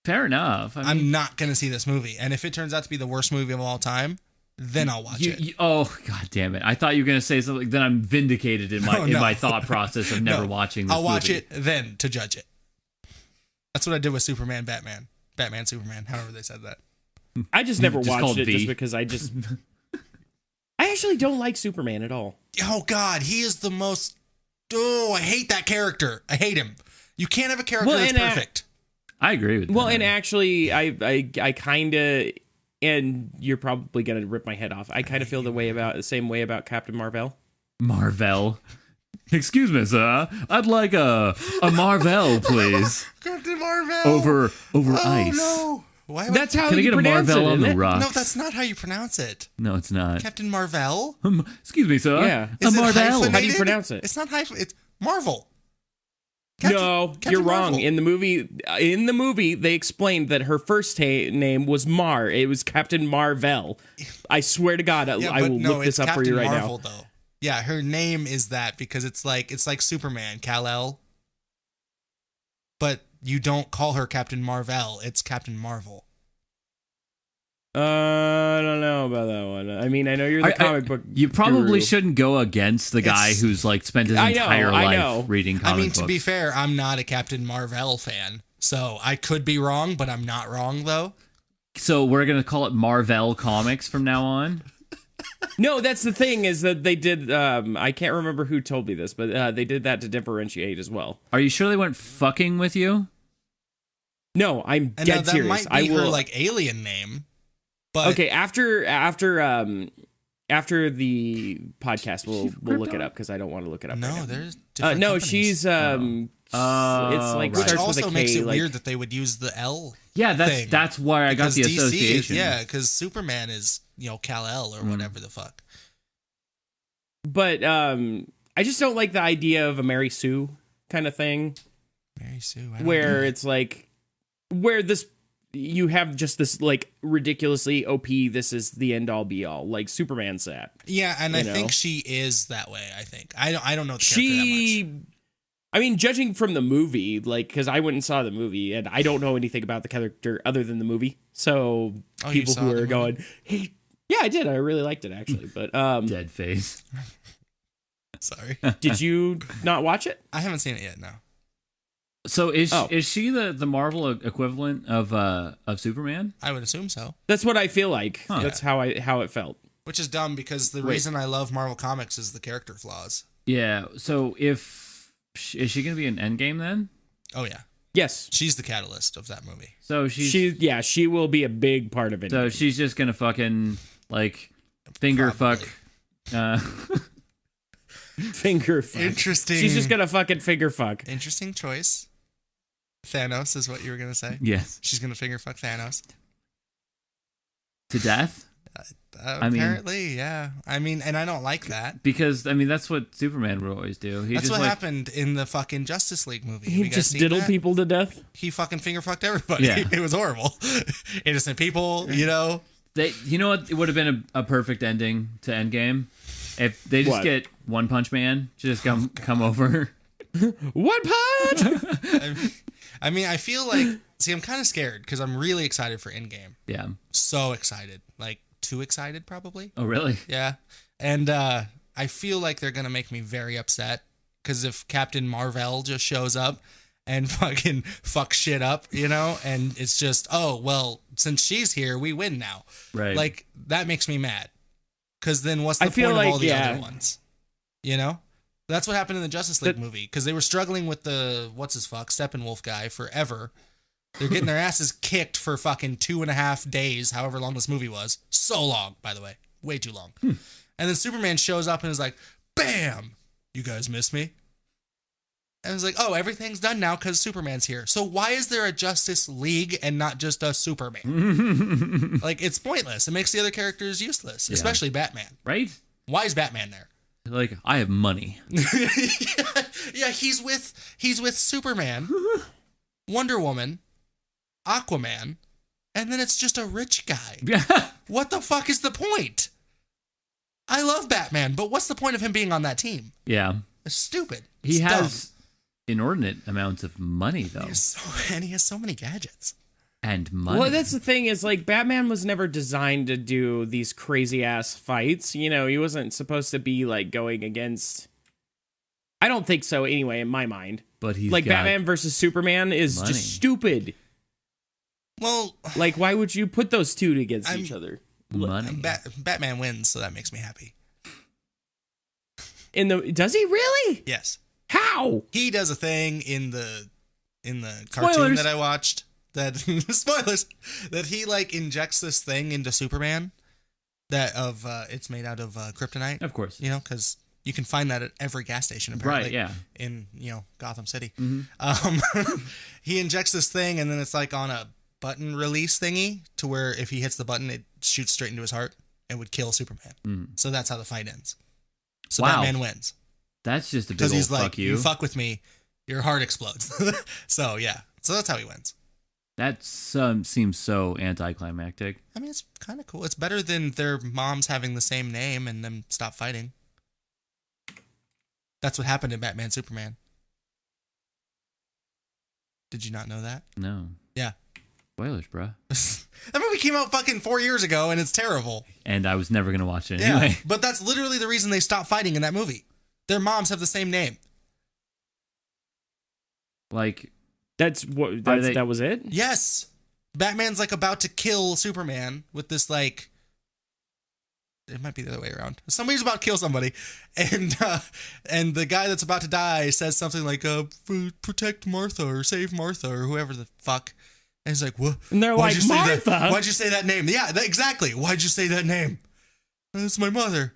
Fair enough. I mean, I'm not going to see this movie. And if it turns out to be the worst movie of all time, then I'll watch it. Oh, god damn it. I thought you were going to say something. Then I'm vindicated in my No. in my thought process of never watching this I'll watch movie. it then to judge it. That's what I did with Superman, Batman, Superman, however they said that. I just never Just watched called it V. just because I actually don't like Superman at all. Oh, God, he is the most... Oh, I hate that character. I hate him. You can't have a character Well, that's and, perfect. I agree with Well, that. and actually, I kind of, and you're probably gonna rip my head off. I kind of feel the same way about Captain Marvel. Marvel. Excuse me, sir. I'd like a Marvel, please. Captain Marvel. Over Oh, ice. no. Why would... That's how Can I you get a pronounce Marvel it, on isn't the it? rocks? No, that's not how you pronounce it. No, it's not. Captain Marvel? Excuse me, sir. Yeah. A Is it Marvel. hyphenated? How do you pronounce it? It's not hyphen. It's Marvel. No, Captain you're wrong. Marvel. In the movie, they explained that her first name was Mar. It was Captain Marvel. I swear to God, I will look this up for you right Marvel, now. though. Yeah, her name is that because it's like Superman, Kal-El. But you don't call her Captain Marvel. It's Captain Marvel. I don't know about that one. I mean, I know you're the comic book. You probably guru. shouldn't go against the guy It's- who's like spent his I know, entire I life know. reading comic I mean, books. to be fair, I'm not a Captain Marvel fan. So I could be wrong, but I'm not wrong, though. So we're gonna call it Marvel Comics from now on. No, that's the thing is that they did. I can't remember who told me this, but they did that to differentiate as well. Are you sure they weren't fucking with you? No, I'm And now dead that serious. might I be will. her like alien name. But Okay, after the podcast, we'll look it up because I don't want to look it up. no, right now. there's different no, companies. she's it's like right. Which starts also with a K. makes it like, weird that they would use the L. Yeah, thing. that's why I got Because the DC association. is, because Superman is, Kal-El or whatever the fuck. But I just don't like the idea of a Mary Sue kind of thing, Mary Sue. I don't where know. it's like you have just this like ridiculously OP. This is the end all be all, like Superman's that. Yeah, and you I know. think she is that way. I think I don't know the character that much. I mean, judging from the movie, like, because I went and saw the movie, and I don't know anything about the character other than the movie. So Oh, you people saw who the are movie? going, hey, yeah, I did. I really liked it actually. But Dead face. Sorry, did you not watch it? I haven't seen it yet. No. So is Oh. she the Marvel equivalent of Superman? I would assume so. That's what I feel like. Huh. That's how it felt. Which is dumb because the reason I love Marvel Comics is the character flaws. Yeah. So is she gonna be in Endgame then? Oh yeah, Yes, she's the catalyst of that movie. So she will be a big part of it. so she's just gonna fucking like finger Probably. fuck. Finger fuck. Interesting. She's just gonna fucking finger fuck. Interesting choice. Thanos is what you were gonna say. Yes. She's gonna finger fuck Thanos. To death. I mean- Apparently, yeah. I mean, and I don't like that. Because I mean that's what Superman would always do. He That's just what like happened in the fucking Justice League movie. Have He you guys just seen diddled that? people to death. He fucking finger fucked everybody. Yeah. It was horrible. Innocent people, you know what? It would have been a perfect ending to Endgame if they just What? get One Punch Man to just come over. What punch? I mean, I feel like, see, I'm kind of scared because I'm really excited for Endgame. Yeah. So excited. Like, too excited, probably. Oh really? Yeah. And I feel like they're going to make me very upset because if Captain Marvel just shows up and fucking fuck shit up, and it's just, oh, well, since she's here, we win now. Right. Like, that makes me mad. Because then what's the I feel point of all like, the yeah. other ones? That's what happened in the Justice League movie because they were struggling with the, Steppenwolf guy forever. They're getting their asses kicked for fucking 2.5 days, however long this movie was. So long, by the way. Way too long. And then Superman shows up and is like, bam! You guys miss me? And it was like, oh, everything's done now because Superman's here. So why is there a Justice League and not just a Superman? Like, it's pointless. It makes the other characters useless, especially Batman. Right? Why is Batman there? Like, I have money. Yeah, he's with Superman, Wonder Woman, Aquaman, and then it's just a rich guy. What the fuck is the point? I love Batman, but what's the point of him being on that team? Yeah. It's stupid. He It's has inordinate amounts of money, though. dumb. He has so many gadgets. And money. Well, that's the thing is, like, Batman was never designed to do these crazy ass fights. You know, he wasn't supposed to be like going against. I don't think so, anyway, in my mind. But he's like got Batman versus Superman is money. just stupid. Well, Like, why would you put those two against each other? money. Batman wins, so that makes me happy. Does he really? Yes. How? He does a thing in the cartoon Spoilers. that I watched that spoilers that he like injects this thing into Superman it's made out of kryptonite, Of course. you know, because you can find that at every gas station apparently. Right, yeah. In Gotham City. Mm-hmm. He injects this thing and then it's like on a button release thingy to where if he hits the button it shoots straight into his heart and would kill Superman. So that's how the fight ends. So Wow. Batman wins. That's just a big Because old he's like, fuck you you. fuck with me, your heart explodes. So yeah, so that's how he wins. That seems so anticlimactic. I mean, it's kind of cool. It's better than their moms having the same name and them stop fighting. That's what happened in Batman Superman. Did you not know that? No. Yeah. Spoilers, bruh. That movie came out fucking 4 years ago and it's terrible. And I was never going to watch it Yeah, anyway. but that's literally the reason they stopped fighting in that movie. Their moms have the same name. Like, That was it? Yes. Batman's like about to kill Superman with this like it might be the other way around. Somebody's about to kill somebody and the guy that's about to die says something like protect Martha or save Martha or whoever the fuck. And he's like, "What?" And they're like, Martha? Why'd you say that name? Yeah, exactly. Why'd you say that name? It's my mother.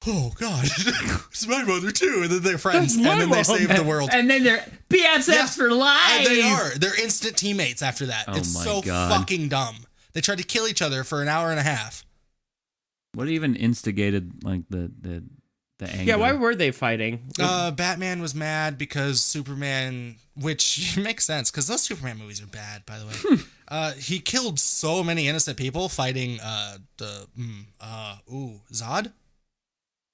Oh God, it's my mother too. And then they're friends, and then they save the world. And then they're BFFs Yeah. for life. And they are. They're instant teammates after that. Oh It's my so God. fucking dumb. They tried to kill each other for an hour and a half. What even instigated like the anger? Yeah, why were they fighting? Batman was mad because Superman, which makes sense because those Superman movies are bad, by the way. He killed so many innocent people fighting Zod?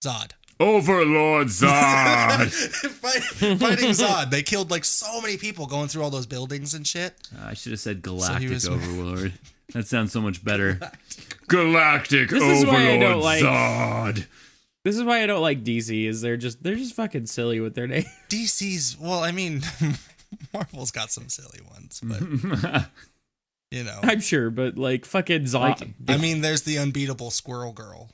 Zod. Overlord Zod. Fighting Zod. They killed like so many people going through all those buildings and shit. I should have said Galactic was- Overlord. That sounds so much better. Galactic This is why I Overlord don't like- Zod. This is why I don't like DC. Is they're just fucking silly with their name. DC's, well, I mean, Marvel's got some silly ones, but you know. I'm sure, but like fucking Zod. I mean, there's the unbeatable Squirrel Girl.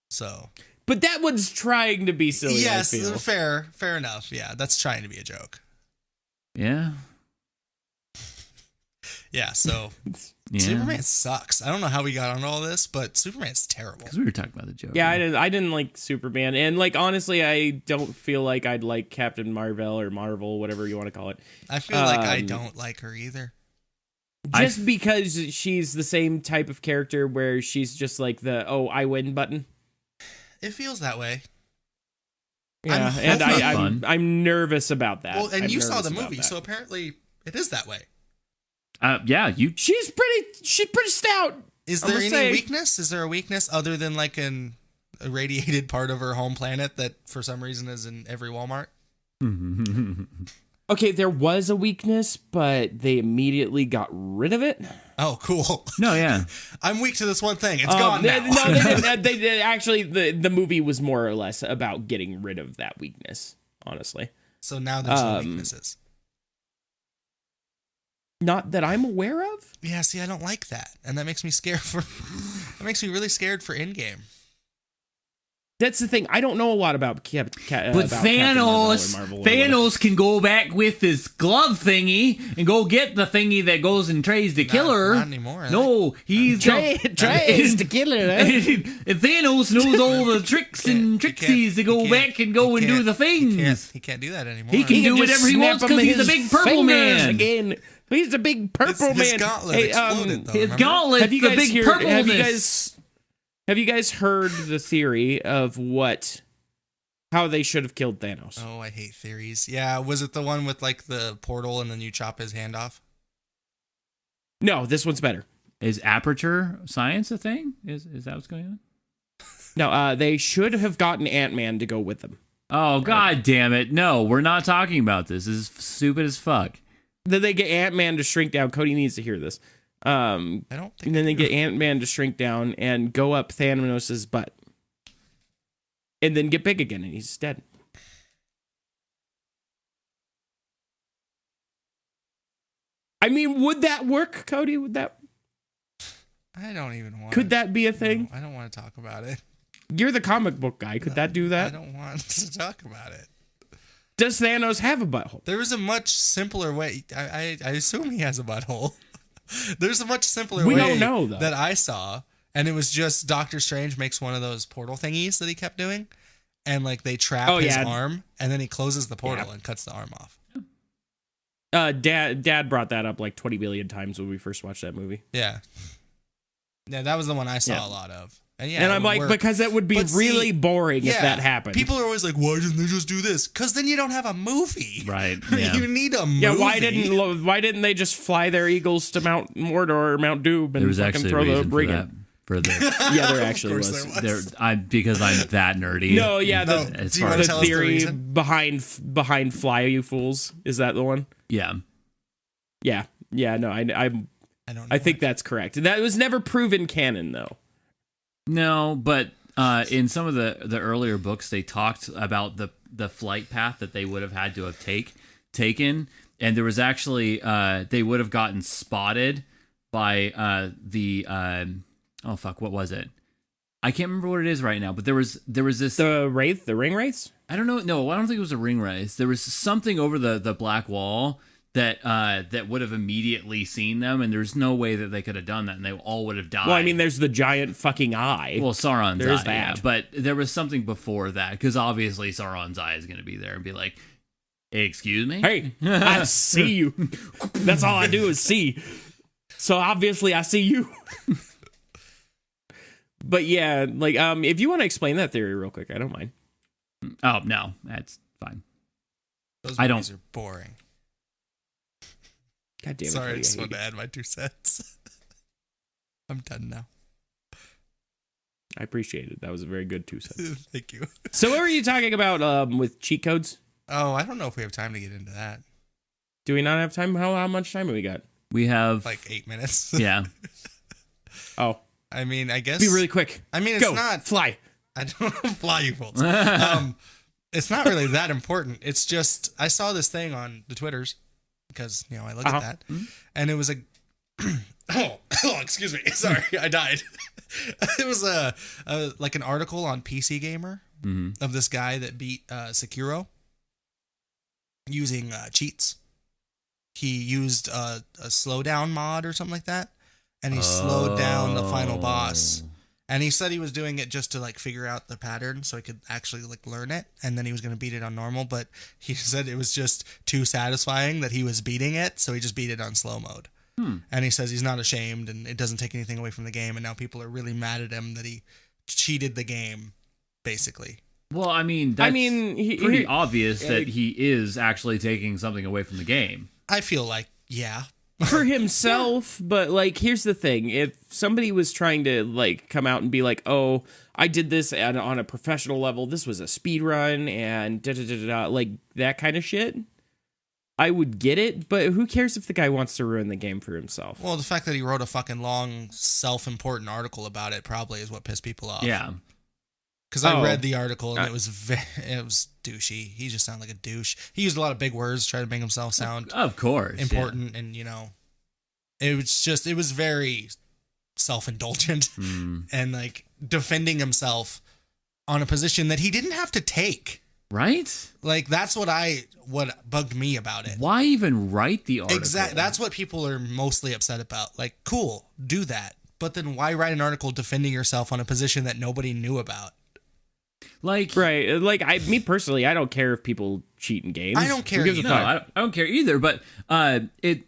So, But that one's trying to be silly. yes, I feel. fair enough. Yeah, that's trying to be a joke. Yeah. Yeah, so Yeah. Superman sucks. I don't know how we got on all this, but Superman's terrible. Because we were talking about the Joker. Yeah, I didn't like Superman, and like honestly, I don't feel like I'd like Captain Marvel or Marvel, whatever you want to call it, I feel like I don't like her either. just because she's the same type of character where she's just like the I win button. It feels that way. Yeah, I'm and hoping- I'm nervous about that. Well, and I'm you saw nervous the about movie, that. so apparently it is that way. Yeah, you. she's pretty stout. Is I'm there gonna any say- weakness? Is there a weakness other than like an irradiated part of her home planet that for some reason is in every Walmart? Okay, there was a weakness, but they immediately got rid of it. Oh, cool. No, yeah. I'm weak to this one thing. It's gone now. No, they didn't. They did, actually, the movie was more or less about getting rid of that weakness. Honestly, So now there's no weaknesses. not that I'm aware of. Yeah, see, I don't like that, and that makes me scared for. That makes me really scared for Endgame. That's the thing. I don't know a lot about But about Captain Marvel or Thanos, Marvel or whatever. Thanos can go back with his glove thingy and go get the thingy that goes and tries to kill her. Not anymore. No, he's tries to kill her. and Thanos knows all the tricks and trixies to go back and go and do the things. He can't do that anymore. He can do whatever he wants because he's a big purple man. Again. He's a big purple his man. gauntlet exploded, though, His remember? gauntlet, the big purpleness. Have you guys heard the theory of how they should have killed Thanos? Oh, I hate theories. Yeah, was it the one with like the portal and then you chop his hand off? No, this one's better. Is aperture science a thing? Is that what's going on? No, they should have gotten Ant-Man to go with them. Oh, god damn it. No, we're not talking about this. This is stupid as fuck. Then they get Ant-Man to shrink down. Cody needs to hear this. I don't think. And then they get Ant-Man to shrink down and go up Thanos' butt. And then get big again and he's dead. I mean, would that work, Cody? Would that? I don't even want. Could that be a thing? No, I don't want to talk about it. You're the comic book guy. Could that do that? I don't want to talk about it. Does Thanos have a butthole? There is a much simpler way. I assume he has a butthole. There's a much simpler We way don't know, though. that I saw, and it was just Doctor Strange makes one of those portal thingies that he kept doing, and like they trap his arm, and then he closes the portal and cuts the arm off. Dad brought that up like 20 billion times when we first watched that movie. Yeah, that was the one I saw a lot of. And I'm like, because it would be really boring if that happened. People are always like, why didn't they just do this? Because then you don't have a movie. Right. Yeah. You need a movie. Yeah, why didn't they just fly their eagles to Mount Mordor or Mount Doom and There was fucking actually throw a the reason ring for in? that. For the, Yeah, there actually course was. there was. because I'm that nerdy. No, yeah, As do you far wanna as- tell the us the theory reason? behind Fly You Fools, is that the one? Yeah. Yeah, no, I don't know. I think that's correct. That was never proven canon though. No, but in some of the earlier books, they talked about the flight path that they would have had to have taken, and there was actually they would have gotten spotted by what was it? I can't remember what it is right now, but there was this The ring wraiths. I don't know. No, I don't think it was a ring race. There was something over the black wall that would have immediately seen them, and there's no way that they could have done that, and they all would have died. Well, I mean, there's the giant fucking eye. Well, Sauron's There is eye, that. yeah, but there was something before that, because obviously Sauron's eye is going to be there and be like, excuse me? Hey, I see you. That's all I do is see. So obviously I see you. But yeah, like if you want to explain that theory real quick, I don't mind. Oh, no, that's fine. Those I movies don't- are boring. God damn it. Sorry, I Cody, just hate wanted you. to add my 2 cents. I'm done now. I appreciate it. That was a very good 2 cents. Thank you. So what were you talking about with cheat codes? Oh, I don't know if we have time to get into that. Do we not have time? How much time have we got? We have... Like 8 minutes. yeah. Oh, I mean, I guess. be really quick. I mean, it's Go, not. fly. I don't fly you folks. It's not really that important. It's just I saw this thing on the Twitters because I look at that, and it was a oh excuse me, sorry, I died. It was like an article on PC Gamer of this guy that beat Sekiro using cheats. He used a slowdown mod or something like that, and he slowed down the final boss. And he said he was doing it just to like figure out the pattern so he could actually like learn it, and then he was going to beat it on normal, but he said it was just too satisfying that he was beating it, so he just beat it on slow mode. And he says he's not ashamed and it doesn't take anything away from the game, and now people are really mad at him that he cheated the game, basically. Well, I mean, that's pretty he- obvious that he is actually taking something away from the game. I feel like, yeah. For himself, but like here's the thing, if somebody was trying to like come out and be like, oh, I did this on a professional level, this was a speed run and like that kind of shit, I would get it, but who cares if the guy wants to ruin the game for himself? Well, the fact that he wrote a fucking long self-important article about it probably is what pissed people off. Yeah. Because I read the article and it was douchey. He just sounded like a douche. He used a lot of big words to try to make himself sound Of course. yeah. important, and it was very self-indulgent and like defending himself on a position that he didn't have to take. Right? Like, that's what bugged me about it. Why even write the article? Exactly. That's what people are mostly upset about. Like, cool, do that. But then why write an article defending yourself on a position that nobody knew about? Like, right. Like, me personally, I don't care if people cheat in games. I don't care Who gives a either. no, fuck? I don't care either. But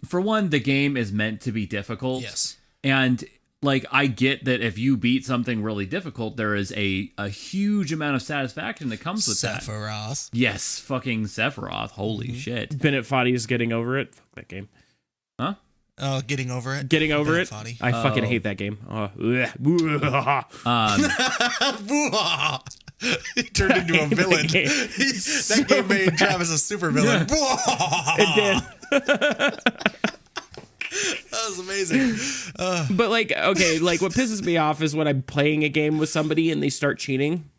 for one, the game is meant to be difficult. Yes. And like, I get that if you beat something really difficult, there is a huge amount of satisfaction that comes with that. Sephiroth. Yes, fucking Sephiroth. Holy shit. Bennett Foddy is getting over it. Fuck that game. Huh? Oh, getting over it. Getting over it. Foddy. I fucking hate that game. Oh, He turned into a villain. That game made Travis a super villain. it did. That was amazing. But like, okay, like what pisses me off is when I'm playing a game with somebody and they start cheating.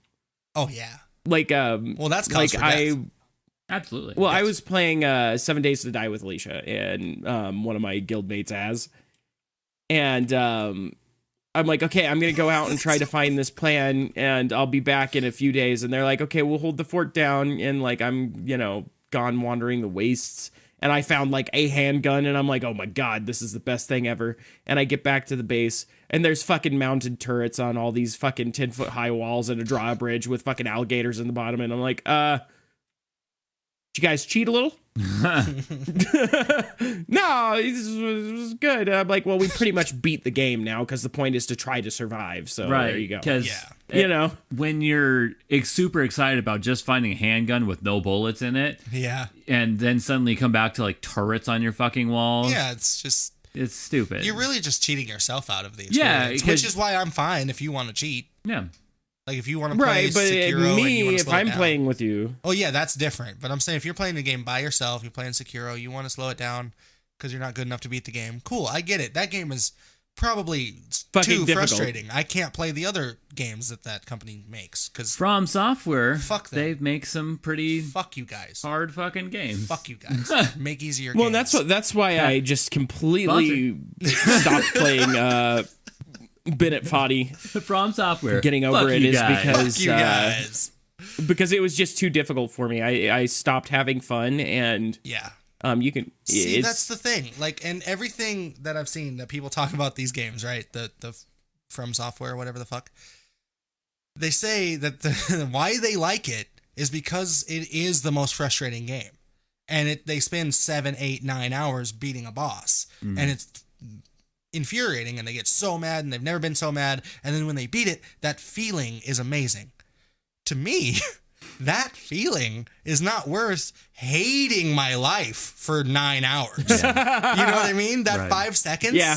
Oh yeah. Like, well, that's cause like for death. Absolutely. Well, I was playing 7 Days to Die with Alicia and one of my guildmates as, and I'm like, okay, I'm gonna go out and try to find this plan, and I'll be back in a few days. And they're like, okay, we'll hold the fort down, and like I'm, gone wandering the wastes, and I found like a handgun, and I'm like, oh my god, this is the best thing ever. And I get back to the base, and there's fucking mounted turrets on all these fucking 10-foot high walls and a drawbridge with fucking alligators in the bottom, and I'm like, did you guys cheat a little? No, this was good. I'm like, well, we pretty much beat the game now because the point is to try to survive. So right, there you go. Because when you're super excited about just finding a handgun with no bullets in it, Yeah. and then suddenly come back to like turrets on your fucking walls. Yeah, it's stupid. you're really just cheating yourself out of the Yeah, experience, 'cause- which is why I'm fine if you want to cheat. Yeah. Like if you want to play Right, but Sekiro and you me, want to if slow it I'm down. playing with you, Oh yeah, that's different. But I'm saying if you're playing the game by yourself, you're playing Sekiro, you want to slow it down because you're not good enough to beat the game. Cool, I get it. That game is probably fucking too difficult. frustrating. I can't play the other games that company makes because From Software, Fuck them. they make some pretty fuck you guys. hard fucking games. Fuck you guys. Make easier well, games. that's why I just completely stopped playing Bennett Foddy. From Software. Getting over Fuck it you is guys. because Fuck you guys. because it was just too difficult for me. I stopped having fun, and Yeah. you can See, it's that's the thing. Like, and everything that I've seen that people talk about these games, right? The From Software, whatever the fuck. They say that why they like it is because it is the most frustrating game, and they spend 7, 8, 9 hours beating a boss, and it's infuriating, and they get so mad, and they've never been so mad, and then when they beat it, that feeling is amazing. To me, that feeling is not worth hating my life for 9 hours. You know what I mean? That Right. 5 seconds? Yeah.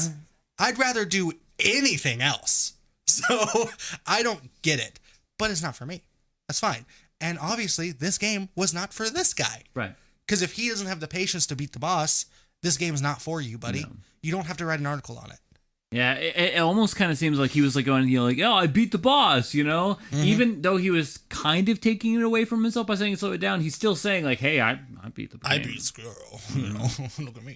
I'd rather do anything else. So I don't get it. But it's not for me. That's fine. And obviously, this game was not for this guy. Right. Because if he doesn't have the patience to beat the boss, this game's not for you, buddy. No. You don't have to write an article on it. Yeah, it almost kind of seems like he was like going, like, oh, I beat the boss, Even though he was kind of taking it away from himself by saying slow it down, he's still saying like, hey, I beat the boss. I beat Squirrel. You know, look at me.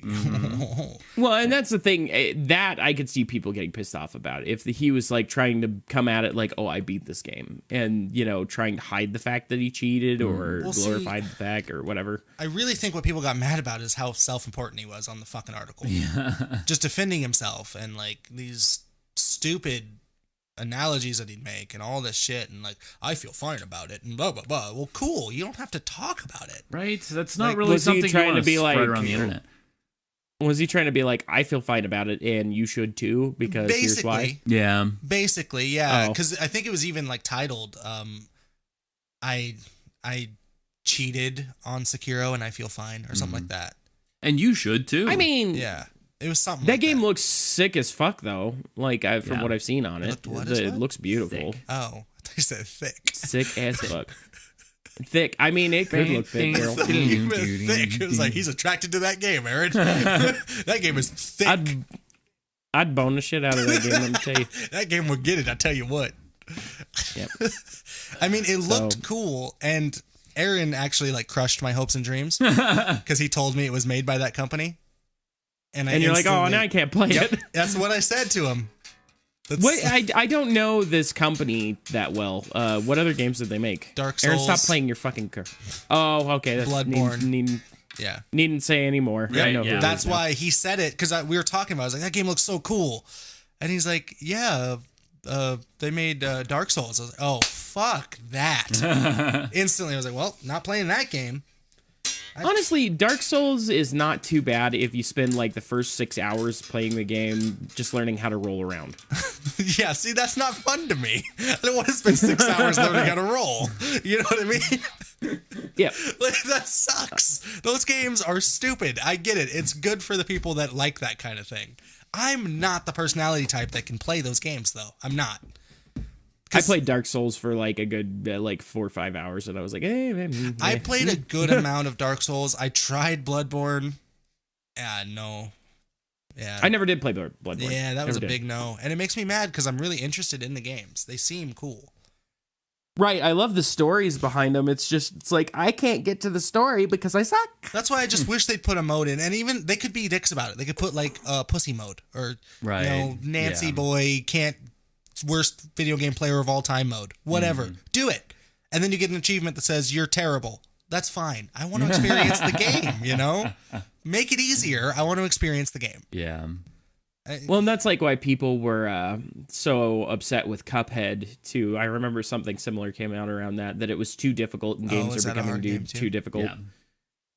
well, and that's the thing that I could see people getting pissed off about if he was like trying to come at it like, oh, I beat this game, and trying to hide the fact that he cheated or Well, see- glorified the fact or whatever. I really think what people got mad about is how self-important he was on the fucking article. Just defending himself and like these stupid analogies that he'd make and all this shit and like, I feel fine about it and blah, blah, blah. Well, cool. You don't have to talk about it. Right? That's not Like, really was he something trying you want to be spread like- around the internet. Was he trying to be like, I feel fine about it and you should too because here's why? Yeah. Basically, yeah. Oh. Because I think it was even like titled, I cheated on Sekiro and I feel fine or something like that. And you should too. I mean, Yeah. It was something that like game looks sick as fuck though. Like from Yeah. what I've seen on it, looked what as it what? looks beautiful. Thick. Oh, I thought you said thick. Sick as fuck. Thick. I mean, it could look thick, girl. He was thick. It was like, he's attracted to that game, Aaron. That game is thick. I'd bone the shit out of that game, let me tell you. That game would get it, I tell you what. Yep. I mean, it looked cool, and Aaron actually like crushed my hopes and dreams because he told me it was made by that company. I And you're like, oh, instantly- now I can't play Yep, it. that's what I said to him. What I don't know this company that well. What other games did they make? Dark Aaron, Souls. stop playing your fucking car. Oh, okay. That's Bloodborne. Yeah. Needn't say anymore. Right, I know yeah. who That's it is. why he said it, because we were talking about it. I was like, that game looks so cool. And he's like, yeah, they made Dark Souls. I was like, oh, fuck that. Instantly, I was like, well, not playing that game. Honestly, Dark Souls is not too bad if you spend like the first 6 hours playing the game just learning how to roll around. Yeah, see, that's not fun to me. I don't want to spend 6 hours learning how to roll. You know what I mean? Yeah. Like, that sucks. Those games are stupid. I get it. It's good for the people that like that kind of thing. I'm not the personality type that can play those games, though. I'm not. I played Dark Souls for like a good like 4 or 5 hours, and I was like, "Hey, man." I played a good amount of Dark Souls. I tried Bloodborne. No. Yeah. I never did play Bloodborne. Yeah, that was Never a did. big no. And it makes me mad because I'm really interested in the games. They seem cool. Right, I love the stories behind them. It's like I can't get to the story because I suck. That's why I just wish they'd put a mode in. And even they could be dicks about it. They could put like pussy mode or Right, Nancy yeah. boy can't worst video game player of all time mode. Whatever. Do it. And then you get an achievement that says you're terrible. That's fine. I want to experience the game, you know? Make it easier. I want to experience the game. Yeah. Well, and that's like why people were so upset with Cuphead too. I remember something similar came out around that it was too difficult and games is are that a hard becoming game too? too difficult. Yeah.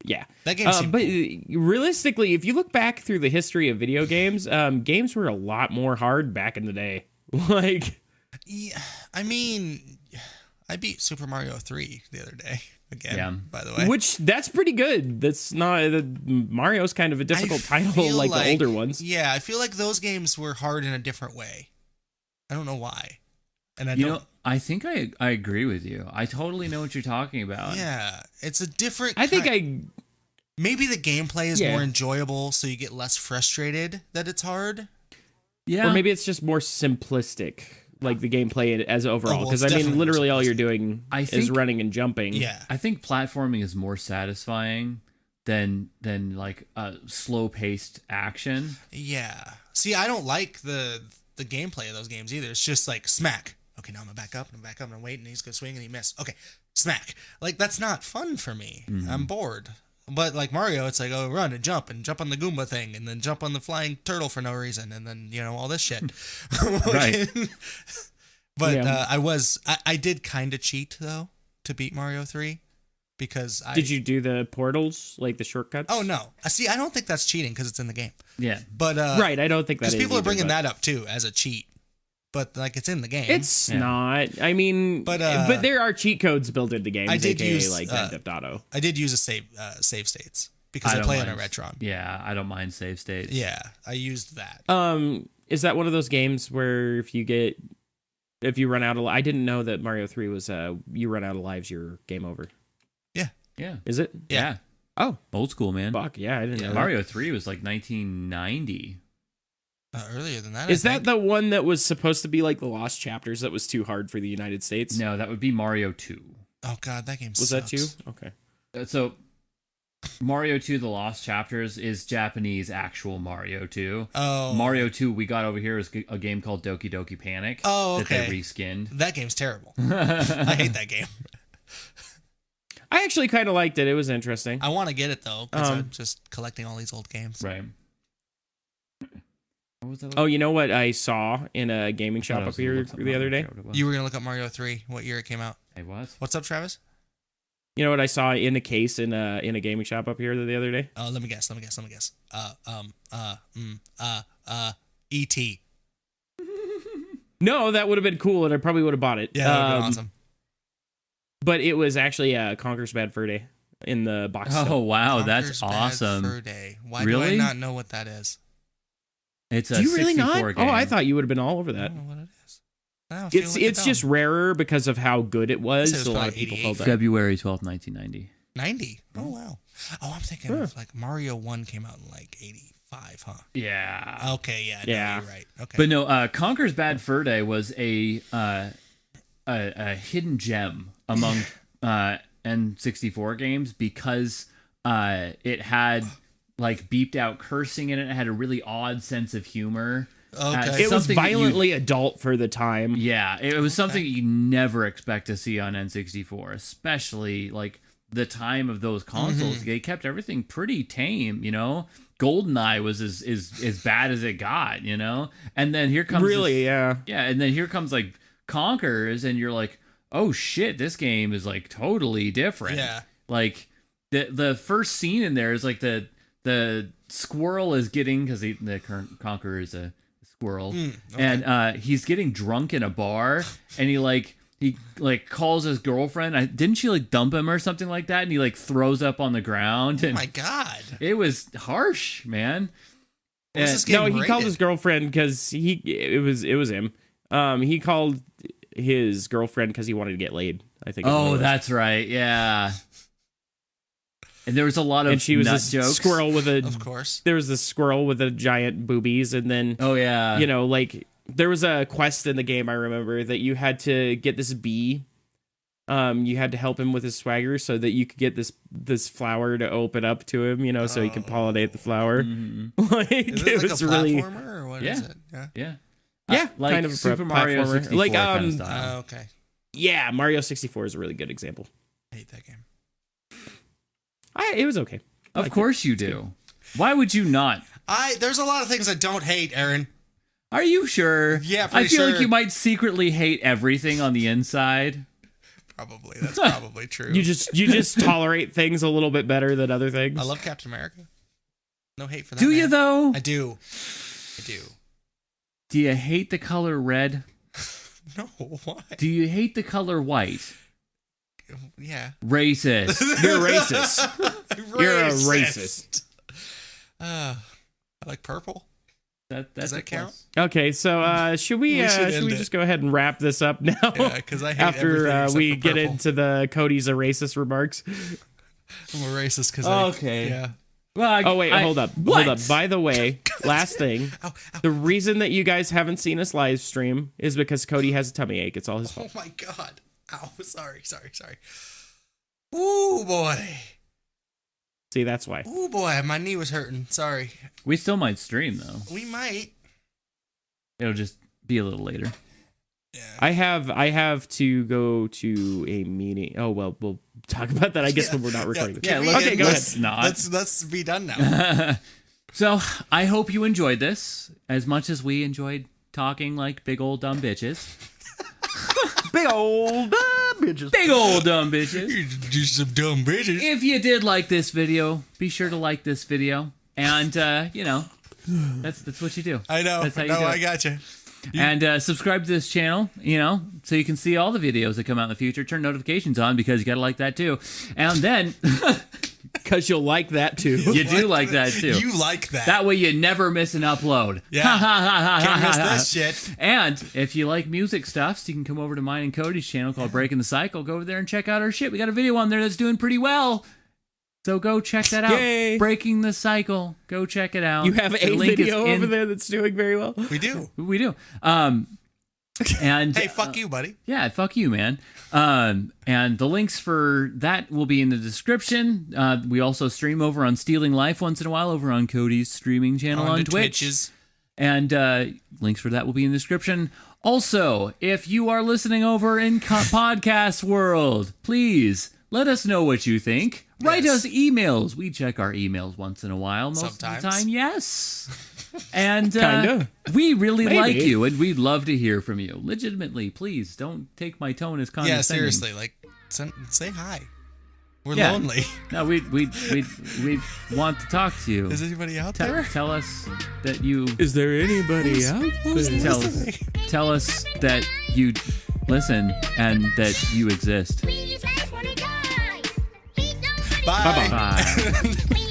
Yeah. That game seemed but cool. realistically, if you look back through the history of video games, games were a lot more hard back in the day. Like, Yeah, I mean, I beat Super Mario 3 the other day again, Yeah. by the way. which that's pretty good. That's not Mario's kind of a difficult I title, feel like the older ones. Yeah, I feel like those games were hard in a different way. I don't know why. And I You don't. know, I think I agree with you. I totally know what you're talking about. Yeah, it's a different. I think maybe the gameplay is Yeah. more enjoyable, so you get less frustrated that it's hard. Yeah. or maybe it's just more simplistic, like the gameplay as overall. well, Because it's I mean, definitely literally more all you're simplistic. doing I is think- running and jumping. Yeah, I think platforming is more satisfying than like a slow paced action. yeah. See, I don't like the gameplay of those games either. It's just like smack. Okay, now I'm gonna back up, and I'm back up, and I'm waiting, and he's gonna swing, and he missed. Okay, smack. Like, that's not fun for me. I'm bored. But like Mario, it's like, oh, run and jump on the Goomba thing, and then jump on the flying turtle for no reason, and then, all this shit. Right. But Yeah. I did kind of cheat, though, to beat Mario 3, because Did you do the portals, like the shortcuts? Oh, no. See, I don't think that's cheating, because it's in the game. Yeah. But, Right, I don't think that because is people are either, bringing but- that up, too, as a cheat. But, like, it's in the game. It's Yeah. not. I mean, But, but there are cheat codes built into games. I did aka use, like Grand Theft Auto. I did use a save states, because I don't play on a mind. Retron. Yeah, I don't mind save states. Yeah, I used that. Is that one of those games where if you run out of, I didn't know that Mario 3 was you run out of lives, you're game over. Yeah. Is it? Yeah. Oh, Old school, man. fuck yeah, I didn't know. that. Mario 3 was like 1990. Earlier than that, Is I that think. the one that was supposed to be like the Lost Chapters that was too hard for the United States? No, that would be Mario 2. Oh, God, that game Was that sucks. too? Okay. So Mario 2 The Lost Chapters is Japanese actual Mario 2. Oh. Mario 2 we got over here is a game called Doki Doki Panic Oh, that they okay. reskinned. That game's terrible. I hate that game. I actually kind of liked it. It was interesting. I want to get it, though, because Um, I'm just collecting all these old games. Right. What was that? Oh, you know what I saw in a gaming shop up here the other day? You were going to look up Mario 3, what year it came out. Hey, what? What's up, Travis? You know what I saw in a case in a gaming shop up here the other day? Oh, let me guess. E.T. No, that would have been cool, and I probably would have bought it. Yeah, that would have been awesome. But it was actually Conker's Bad Fur Day in the box. Oh, wow, that's Conker's Bad awesome. Fur Day. Why Really? do I not know what that is? It's a Do you really 64 not? game. Oh, I thought you would have been all over I that. don't know what it is. Now I feel It's like a just dumb. rarer because of how good it was. It was So a lot of probably people 88. held that. February 12th, 1990. 90. Oh, wow. Oh, I'm thinking of like Mario 1 came out in like 85, huh? Yeah. Okay, yeah. Yeah. No, you're right. Okay. But no, Conker's Bad Fur Day was a hidden gem among N64 games because it had like beeped out cursing in it. It had a really odd sense of humor. Okay. It was something that you- violently adult for the time. Yeah, it was something you never expect to see on N64, especially like the time of those consoles. They kept everything pretty tame, you know. GoldenEye was as bad as it got, you know. And then here comes Yeah. and then here comes like Conquerors, and you're like, oh shit, this game is like totally different. Yeah. Like the first scene in there is like the squirrel is getting, because the current Conqueror is a squirrel, and he's getting drunk in a bar, and he calls his girlfriend. Didn't she like dump him or something like that? And he like throws up on the ground. Oh And my God. it was harsh, man. What was And- this game No, he rated? called his girlfriend because it was him. He called his girlfriend because he wanted to get laid. I think. Oh, that's right. Yeah. And there was a lot of and she was nut a jokes. squirrel with a. Of course. There was this squirrel with a giant boobies, and then Oh yeah. you know, like there was a quest in the game. I remember that you had to get this bee. You had to help him with his swagger so that you could get this flower to open up to him, you know, so he can pollinate the flower. Like Is it it like was a really, platformer or what is it? Yeah. Yeah. yeah, Like kind of a Super Mario platformer. 64 Like kind of style. Oh, okay. yeah, Mario 64 is a really good example. I hate that game. It was okay. I Of liked course you do. Why would you not? There's a lot of things I don't hate, Aaron. Are you sure? Yeah, I pretty feel like sure. you might secretly hate everything on the inside. Probably. That's probably true. You just tolerate things a little bit better than other things. I love Captain America. No hate for that. Do you man. though? I do. I do. Do you hate the color red? No, why? Do you hate the color white? Yeah. Racist. You're racist. You're a racist. I like purple. That's Does that a count? plus. Okay, so should we should end it. just go ahead and wrap this up now? Yeah, because I hate After everything except we for get purple. into the Cody's a racist remarks. I'm a racist because Okay. Yeah. Well, Oh wait, hold up. What? Hold up. By the way, last thing. Ow, ow. The reason that you guys haven't seen us live stream is because Cody has a tummy ache. It's all his Oh fault. my God. Ow. Sorry. Ooh boy. See, that's why. Ooh boy. My knee was hurting. Sorry. We still might stream though. We might. It'll just be a little later. Yeah. I have to go to a meeting. Oh well, we'll talk about that I guess when we're not recording. Can we let's- end go this? let's not. Let's be done now. So I hope you enjoyed this as much as we enjoyed talking like big old dumb bitches. Big old bitches. Big old dumb bitches. You do some dumb bitches. If you did like this video, be sure to like this video. And, you know, that's what you do. I know. That's how you No, do it. I got you. And subscribe to this channel, you know, so you can see all the videos that come out in the future. Turn notifications on because you got to like that too. And then Because you'll like that too. you do like that too. You like that. That way you never miss an upload. Yeah. Can't miss this shit. And if you like music stuff, so you can come over to mine and Cody's channel called Breaking the Cycle. Go over there and check out our shit. We got a video on there that's doing pretty well. So go check that out. Yay. Breaking the Cycle. Go check it out. You have The a link is video in- over there that's doing very well. We do. We do. And Hey, fuck you, buddy. yeah, fuck you, man. And the links for that will be in the description. We also stream over on Stealing Life once in a while over on Cody's streaming channel on the Twitch. Twitches. And links for that will be in the description. Also, if you are listening over in podcast world, please let us know what you think. Write Yes. us emails. We check our emails once in a while. Most Sometimes. of the time, yes. And Kinda. we really Maybe. like you, and we'd love to hear from you. Legitimately, please don't take my tone as condescending. Yeah, seriously. Like, say hi. We're Yeah. lonely. No, we want to talk to you. Is anybody out Tell, there? tell us that you Is there anybody out? Who's tell listening? tell us that you listen and that you exist. Bye. Bye. Please